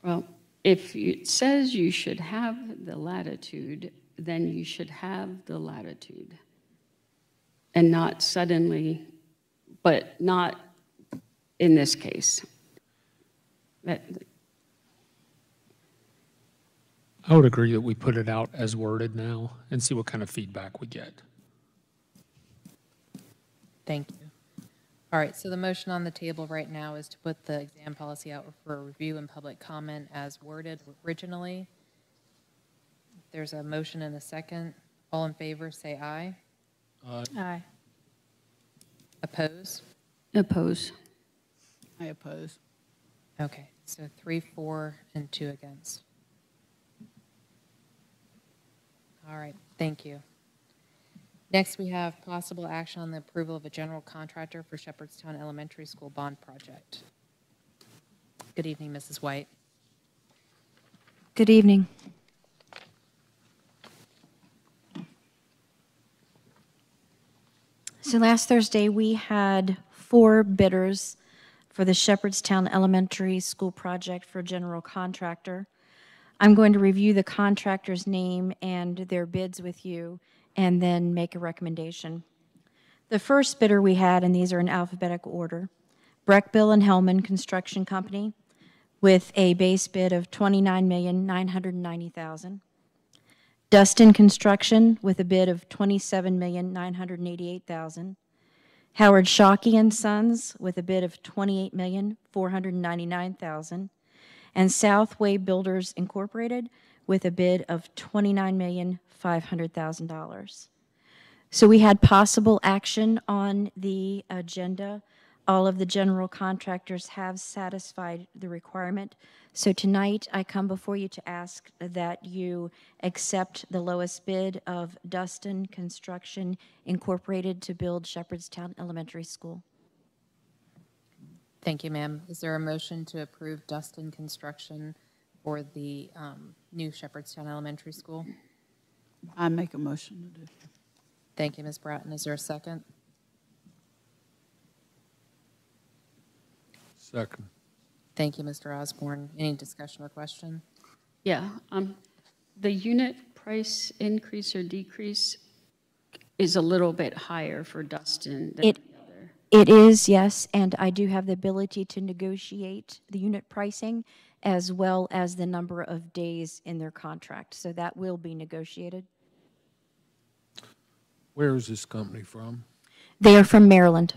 Well, if it says you should have the latitude, then you should have the latitude. And not suddenly, but not in this case. I would agree that we put it out as worded now and see what kind of feedback we get. Thank you. All right, so the motion on the table right now is to put the exam policy out for review and public comment as worded originally. There's a motion and a second. All in favor, say aye. Aye. Oppose? Oppose. I oppose. Okay, so 3, 4, and 2 against. All right, thank you. Next, we have possible action on the approval of a general contractor for Shepherdstown Elementary School bond project. Good evening, Mrs. White. Good evening. So last Thursday, we had 4 bidders for the Shepherdstown Elementary School project for general contractor. I'm going to review the contractor's name and their bids with you and then make a recommendation. The first bidder we had, and these are in alphabetical order, Breckbill and Hellman Construction Company with a base bid of $29,990,000. Dustin Construction with a bid of $27,988,000. Howard Shockey and Sons with a bid of $28,499,000. And Southway Builders Incorporated with a bid of $29,500,000. So we had possible action on the agenda. All of the general contractors have satisfied the requirement. So tonight I come before you to ask that you accept the lowest bid of Dustin Construction Incorporated to build Shepherdstown Elementary School. Thank you, ma'am. Is there a motion to approve Dustin Construction for the new Shepherdstown Elementary School? I make a motion to do. Thank you, Ms. Bratton. Is there a second? Second. Thank you, Mr. Osborne. Any discussion or question? Yeah, the unit price increase or decrease is a little bit higher for Dustin than the other. It is, yes, and I do have the ability to negotiate the unit pricing as well as the number of days in their contract, so that will be negotiated. Where is this company from? They are from Maryland.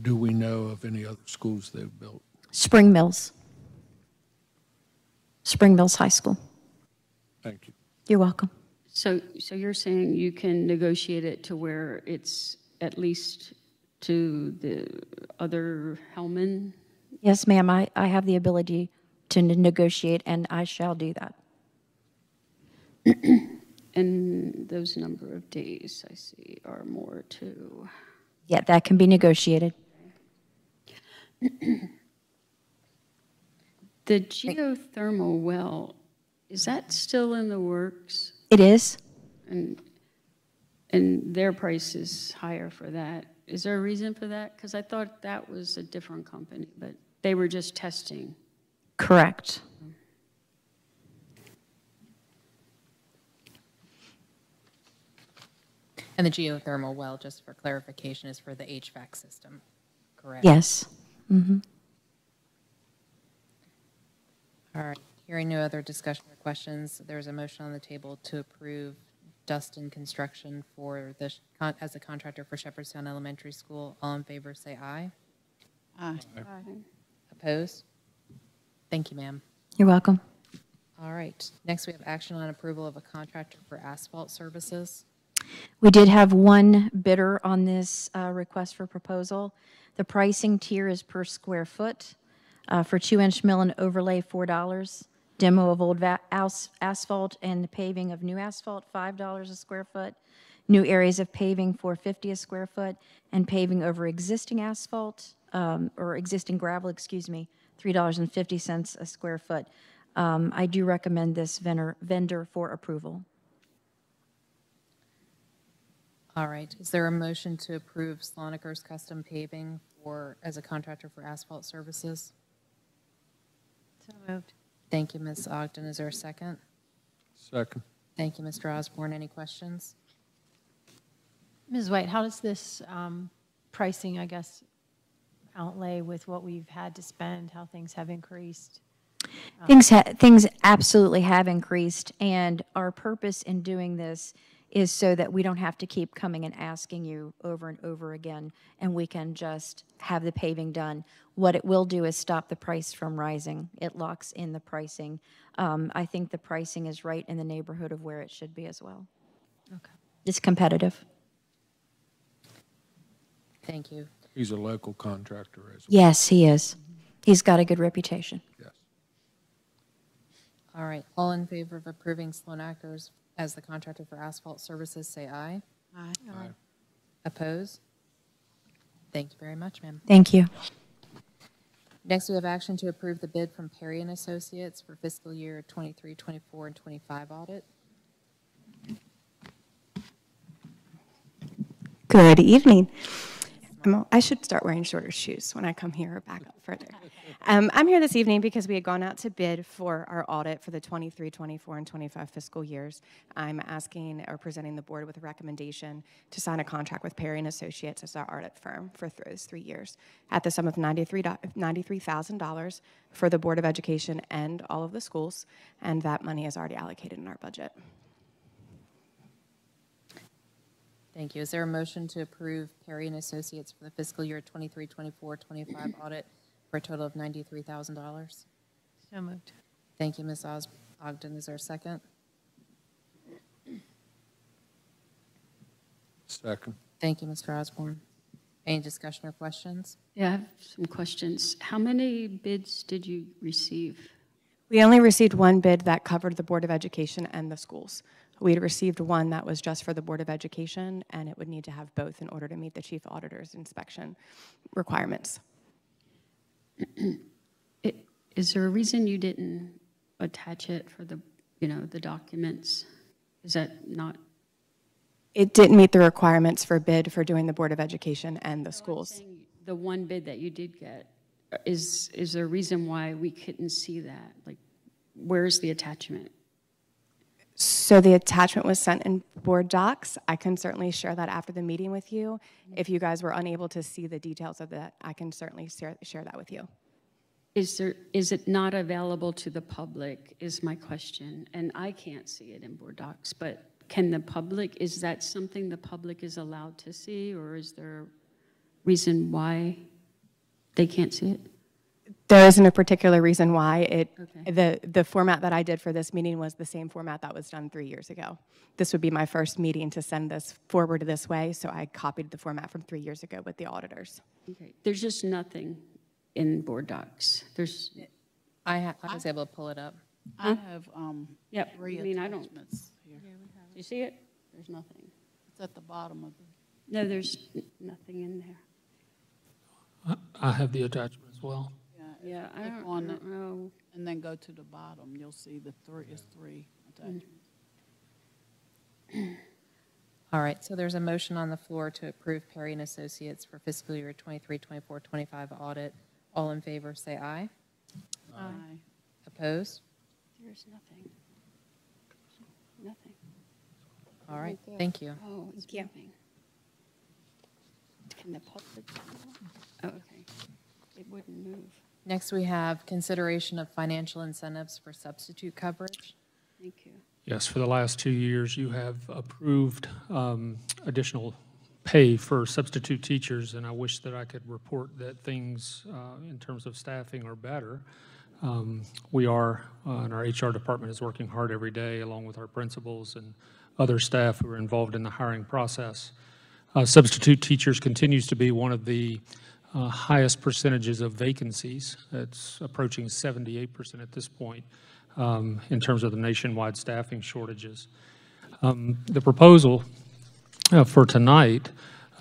Do we know of any other schools they've built? Spring Mills. Spring Mills High School. Thank you. You're welcome. So you're saying you can negotiate it to where it's at least to the other Hellman? Yes, ma'am, I have the ability to negotiate, and I shall do that. And those number of days, I see, are more to... Yeah, that can be negotiated. The geothermal well, is that still in the works? It is. And their price is higher for that. Is there a reason for that? Because I thought that was a different company, but they were just testing. Correct. And the geothermal well, just for clarification, is for the HVAC system, correct? Yes. Mm-hmm. All right, hearing no other discussion or questions, there's a motion on the table to approve Dustin Construction for the, as a contractor for Shepherdstown Elementary School. All in favor, say aye. Aye. Opposed? Thank you, ma'am. You're welcome. All right, next we have action on approval of a contractor for asphalt services. We did have one bidder on this request for proposal. The pricing tier is per square foot. For 2-inch mill and overlay, $4. Demo of old asphalt and paving of new asphalt, $5 a square foot. New areas of paving, $4.50 a square foot. And paving over existing asphalt, or existing gravel, excuse me, $3.50 a square foot. I do recommend this vendor for approval. All right, is there a motion to approve Sloniker's Custom Paving for, as a contractor for asphalt services? So moved. Thank you, Ms. Ogden. Is there a second? Second. Thank you, Mr. Osborne. Any questions? Ms. White, how does this pricing, I guess, outlay with what we've had to spend, how things have increased? Things absolutely have increased, and our purpose in doing this is so that we don't have to keep coming and asking you over and over again, and we can just have the paving done. What it will do is stop the price from rising. It locks in the pricing. I think the pricing is right in the neighborhood of where it should be as well. Okay. It's competitive. Thank you. He's a local contractor as well. Yes, he is. He's got a good reputation. Yes. All right, all in favor of approving Sloanakers as the contractor for asphalt services, say aye. Aye. Aye. Opposed? Thank you very much, ma'am. Thank you. Next, we have action to approve the bid from Perry and Associates for fiscal year 23, 24, and 25 audit. Good evening. I should start wearing shorter shoes when I come here or back up further. I'm here this evening because we had gone out to bid for our audit for the 23, 24, and 25 fiscal years. I'm asking or presenting the board with a recommendation to sign a contract with Perry and Associates as our audit firm for those 3 years at the sum of $93,000 for the Board of Education and all of the schools, and that money is already allocated in our budget. Thank you. Is there a motion to approve Perry and Associates for the fiscal year 23, 24, 25 audit for a total of $93,000? So moved. Thank you, Ms. Ogden. Is there a second? Second. Thank you, Mr. Osborne. Any discussion or questions? Yeah, I have some questions. How many bids did you receive? We only received one bid that covered the Board of Education and the schools. We had received one that was just for the Board of Education, and it would need to have both in order to meet the chief auditor's inspection requirements. Is there a reason you didn't attach it for the, the documents? Is that not? It didn't meet the requirements for bid for doing the Board of Education and the schools. The one bid that you did get, is there a reason why we couldn't see that? Like, where's the attachment? So the attachment was sent in board docs. I can certainly share that after the meeting with you. If you guys were unable to see the details of that, I can certainly share that with you. Is it not available to the public is my question, and I can't see it in board docs, but can the public, is that something the public is allowed to see, or is there a reason why they can't see it? There isn't a particular reason why. Okay. The format that I did for this meeting was the same format that was done 3 years ago. This would be my first meeting to send this forward this way, so I copied the format from 3 years ago with the auditors. Okay. There's just nothing in board docs. There's. I was able to pull it up. I have Yep. three I mean, I don't. attachments here. Do you see it? There's nothing. It's at the bottom of the. No, there's nothing in there. I have the attachment as well. Yeah, I Click don't, on I it don't know. and then go to the bottom. You'll see the three attachments. All right, so there's a motion on the floor to approve Perry and Associates for fiscal year 23, 24, 25 audit. All in favor, say aye. Aye. Opposed? There's nothing. Nothing. All right, thank you. Oh, it's moving. Can the public? Oh, okay. It wouldn't move. Next, we have consideration of financial incentives for substitute coverage. Thank you. Yes, for the last 2 years, you have approved additional pay for substitute teachers, and I wish that I could report that things in terms of staffing are better. We are, and our HR department is working hard every day, along with our principals and other staff who are involved in the hiring process. Substitute teachers continues to be one of the highest percentages of vacancies. It's approaching 78% at this point in terms of the nationwide staffing shortages. The proposal for tonight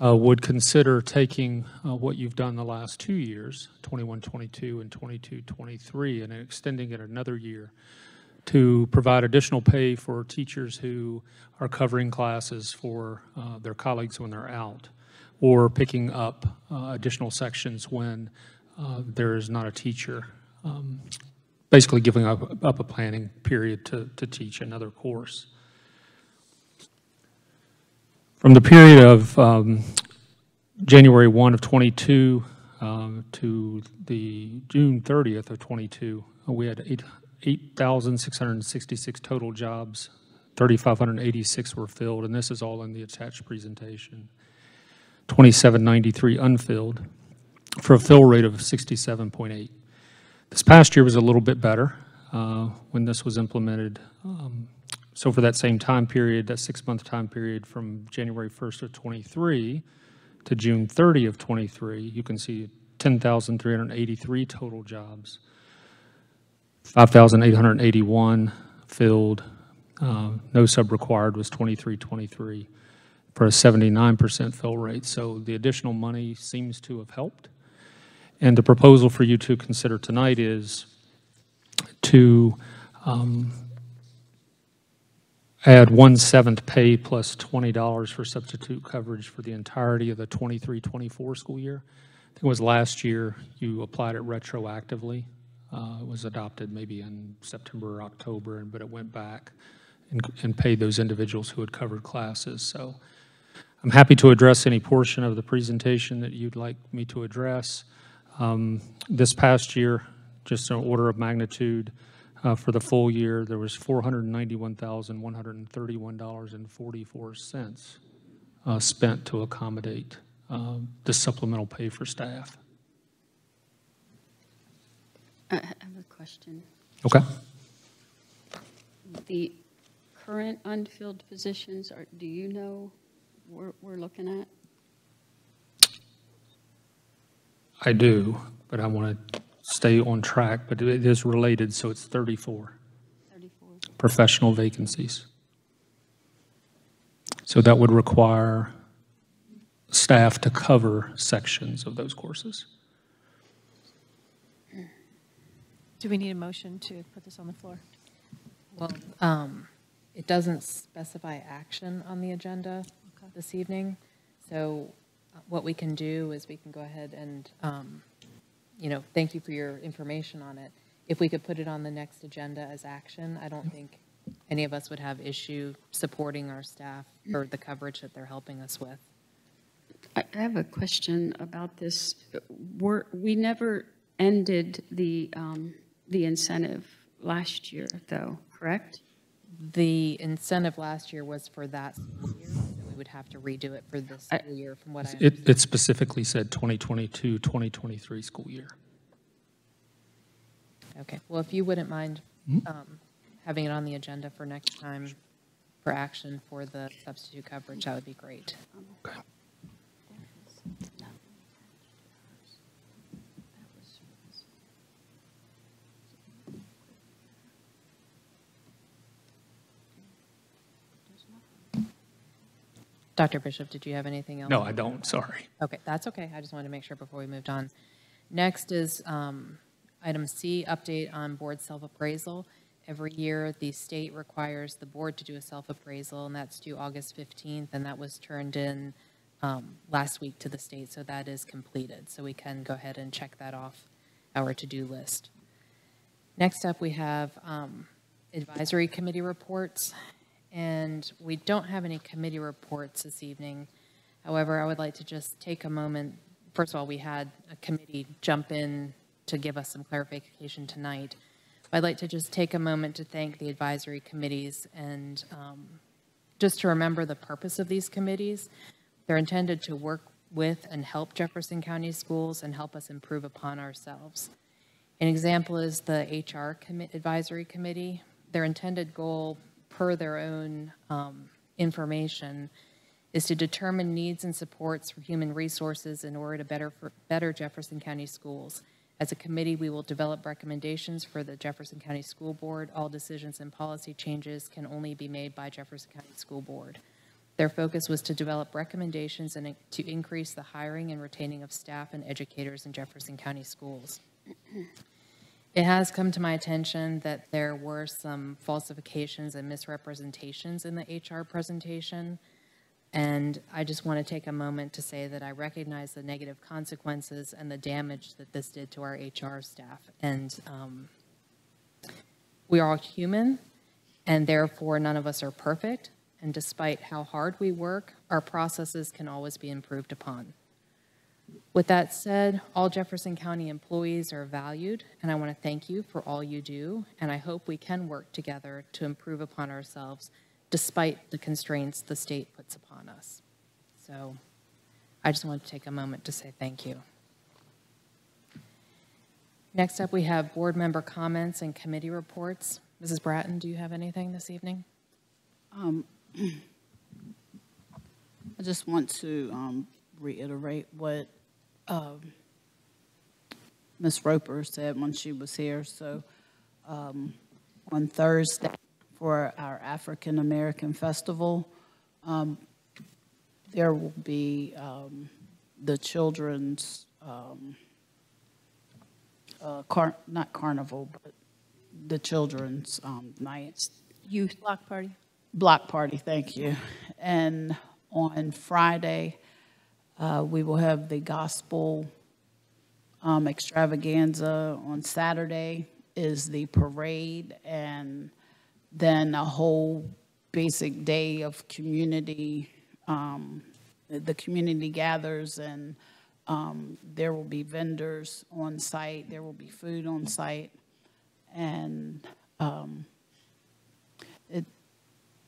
would consider taking what you've done the last 2 years, 21-22 and 22-23, and extending it another year to provide additional pay for teachers who are covering classes for their colleagues when they're out, or picking up additional sections when there is not a teacher, basically giving up a planning period to teach another course. From the period of January 1 of 22 to the June 30th of 22, we had 8,666 total jobs, 3,586 were filled, and this is all in the attached presentation. 2,793 unfilled, for a fill rate of 67.8. This past year was a little bit better when this was implemented. So for that same time period, that 6-month time period from January 1st of 23 to June 30 of 23, you can see 10,383 total jobs, 5,881 filled, no sub required was 2323 for a 79% fill rate. So the additional money seems to have helped. And the proposal for you to consider tonight is to add 1/7 pay plus $20 for substitute coverage for the entirety of the 23-24 school year. I think it was last year you applied it retroactively. It was adopted maybe in September or October, but it went back and paid those individuals who had covered classes. So I'm happy to address any portion of the presentation that you'd like me to address. This past year, just an order of magnitude, for the full year, there was $491,131.44 spent to accommodate the supplemental pay for staff. I have a question. Okay. The current unfilled positions, do you know what we're looking at? I do, but I want to stay on track, but it is related, so it's 34. 34. Professional vacancies. So that would require staff to cover sections of those courses. Do we need a motion to put this on the floor? Well, it doesn't specify action on the agenda this evening. So what we can do is we can go ahead and, thank you for your information on it. If we could put it on the next agenda as action, I don't think any of us would have issue supporting our staff or the coverage that they're helping us with. I have a question about this. We never ended the incentive last year, though, correct? The incentive last year was for that school year, so we would have to redo it for this school year, from what I understand. It specifically said 2022, 2023 school year. Okay, well, if you wouldn't mind having it on the agenda for next time for action for the substitute coverage, that would be great. Okay. Dr. Bishop, did you have anything else? No, I don't, sorry. Okay, that's okay. I just wanted to make sure before we moved on. Next is item C, update on board self-appraisal. Every year, the state requires the board to do a self-appraisal, and that's due August 15th, and that was turned in last week to the state, so that is completed. So we can go ahead and check that off our to-do list. Next up, we have advisory committee reports, and we don't have any committee reports this evening. However, I would like to just take a moment. First of all, we had a committee jump in to give us some clarification tonight. I'd like to just take a moment to thank the advisory committees and just to remember the purpose of these committees. They're intended to work with and help Jefferson County schools and help us improve upon ourselves. An example is the HR Advisory Committee. Their intended goal, per their own information, is to determine needs and supports for human resources in order to better Jefferson County schools. As a committee, we will develop recommendations for the Jefferson County School Board. All decisions and policy changes can only be made by Jefferson County School Board. Their focus was to develop recommendations and to increase the hiring and retaining of staff and educators in Jefferson County schools. It has come to my attention that there were some falsifications and misrepresentations in the HR presentation. And I just want to take a moment to say that I recognize the negative consequences and the damage that this did to our HR staff. And we are all human, and therefore none of us are perfect. And despite how hard we work, our processes can always be improved upon. With that said, all Jefferson County employees are valued, and I want to thank you for all you do. And I hope we can work together to improve upon ourselves despite the constraints the state puts upon us. So I just want to take a moment to say thank you. Next up, we have board member comments and committee reports. Mrs. Bratton, do you have anything this evening? I just want to reiterate what Ms. Roper said when she was here. So on Thursday, for our African American Festival, there will be the children's, not carnival, but the children's nights. Youth block party. Block party, thank you. And on Friday, we will have the gospel extravaganza. On Saturday is the parade, and then a whole basic day of community. The community gathers, and there will be vendors on site. There will be food on site, and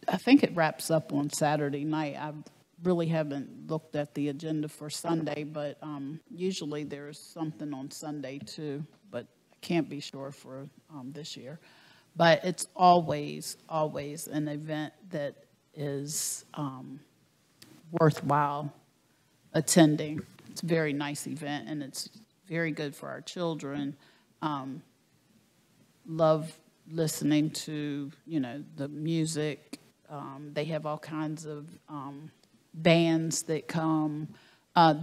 I think it wraps up on Saturday night. I really haven't looked at the agenda for Sunday, but usually there's something on Sunday too, but I can't be sure for this year. But it's always an event that is worthwhile attending. It's a very nice event, and it's very good for our children. Love listening to, the music. They have all kinds of bands that come.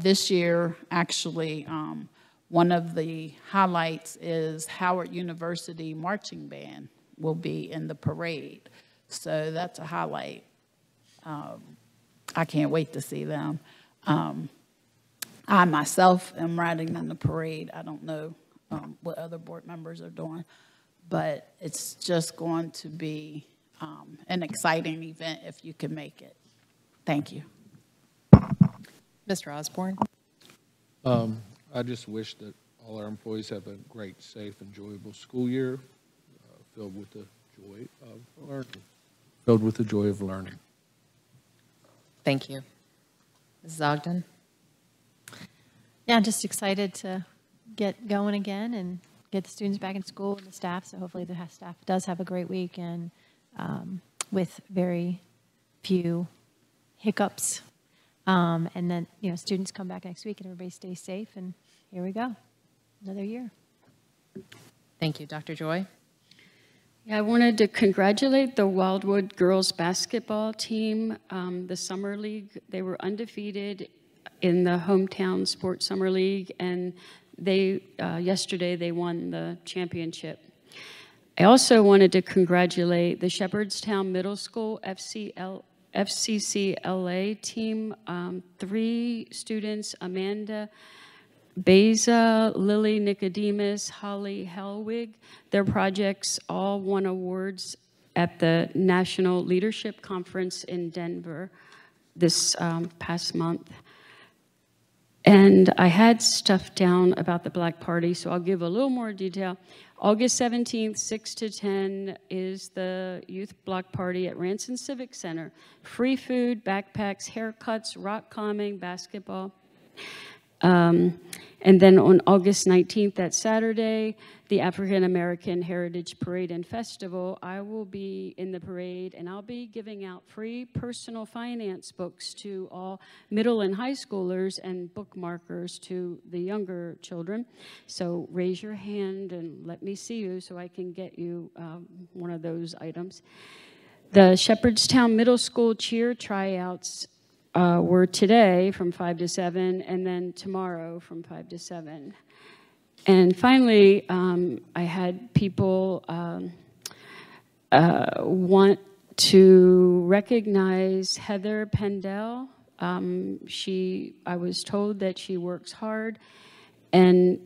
This year, actually, one of the highlights is Howard University Marching Band will be in the parade. So that's a highlight. I can't wait to see them. I myself am riding in the parade. I don't know what other board members are doing, but it's just going to be an exciting event if you can make it. Thank you. Mr. Osborne? I just wish that all our employees have a great, safe, enjoyable school year, filled with the joy of learning. Filled with the joy of learning. Thank you. Mrs. Ogden? Yeah, I'm just excited to get going again and get the students back in school and the staff. So hopefully the staff does have a great week and with very few hiccups. And then, students come back next week and everybody stays safe. And here we go. Another year. Thank you. Dr. Joy? Yeah, I wanted to congratulate the Wildwood girls basketball team, the Summer League. They were undefeated in the hometown sports Summer League, and yesterday they won the championship. I also wanted to congratulate the Shepherdstown Middle School FCCLA team. 3 students, Amanda Beza, Lily Nicodemus, Holly Helwig. Their projects all won awards at the National Leadership Conference in Denver this past month. And I had stuff down about the Black Party, so I'll give a little more detail. August 17th, 6 to 10 is the Youth Block Party at Ranson Civic Center. Free food, backpacks, haircuts, rock climbing, basketball. And then on August 19th, that Saturday, the African American Heritage Parade and Festival. I will be in the parade, and I'll be giving out free personal finance books to all middle and high schoolers and bookmarkers to the younger children. So raise your hand and let me see you so I can get you one of those items. The Shepherdstown Middle School cheer tryouts were today from 5 to 7, and then tomorrow from 5 to 7. And finally, I had people want to recognize Heather Pendel. I was told that she works hard and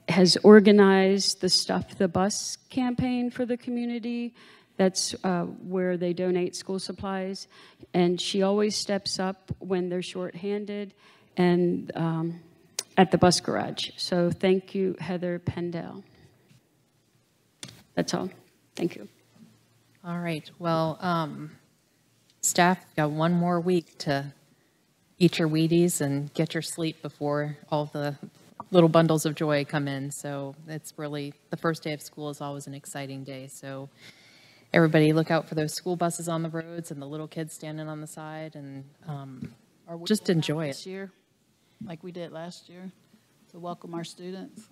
has organized the Stuff the Bus campaign for the community. That's where they donate school supplies. And she always steps up when they're shorthanded and at the bus garage. So thank you, Heather Pendel. That's all. Thank you. All right. Well, staff, got one more week to eat your Wheaties and get your sleep before all the little bundles of joy come in. So it's really, the first day of school is always an exciting day. So everybody look out for those school buses on the roads and the little kids standing on the side, and just enjoy it. This year, like we did last year, to welcome our students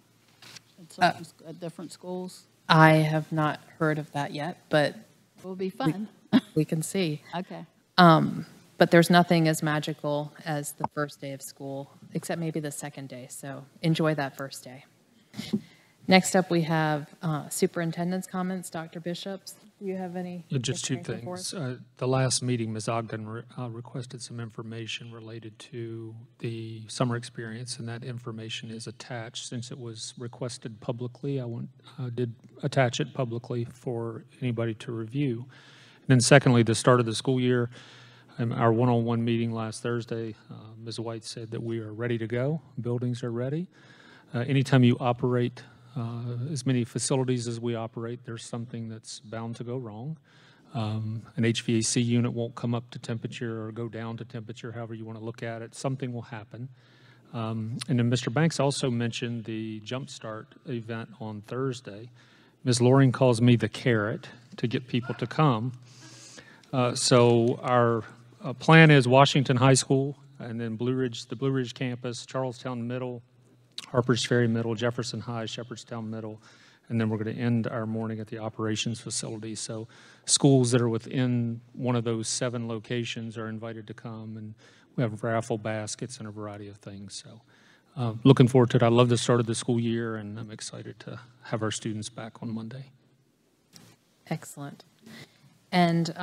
at different schools. I have not heard of that yet, but It will be fun. we can see. Okay. But there's nothing as magical as the first day of school, except maybe the second day. So enjoy that first day. Next up, we have superintendent's comments. Dr. Bishops, do you have any? Just 2 things. The last meeting, Ms. Ogden requested some information related to the summer experience, and that information is attached. Since it was requested publicly, I did attach it publicly for anybody to review. And then secondly, the start of the school year, our one-on-one meeting last Thursday, Ms. White said that we are ready to go. Buildings are ready. Anytime you operate as many facilities as we operate, there's something that's bound to go wrong. An HVAC unit won't come up to temperature or go down to temperature, however you want to look at it. Something will happen. And then Mr. Banks also mentioned the Jumpstart event on Thursday. Ms. Loring calls me the carrot to get people to come. So our plan is Washington High School, and then the Blue Ridge campus, Charlestown Middle, Harpers Ferry Middle, Jefferson High, Shepherdstown Middle, and then we're going to end our morning at the operations facility. So schools that are within one of those 7 locations are invited to come, and we have raffle baskets and a variety of things. So looking forward to it. I love the start of the school year, and I'm excited to have our students back on Monday. Excellent. And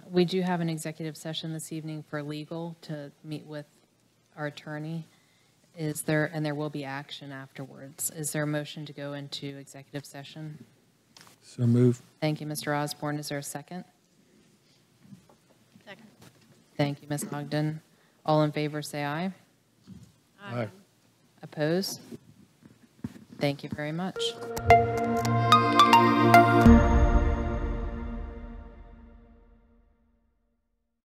we do have an executive session this evening for legal to meet with our attorney. And there will be action afterwards. Is there a motion to go into executive session? So move. Thank you, Mr. Osborne. Is there a second? Thank you, Ms. Ogden. All in favor, say aye. Aye. Opposed? Thank you very much.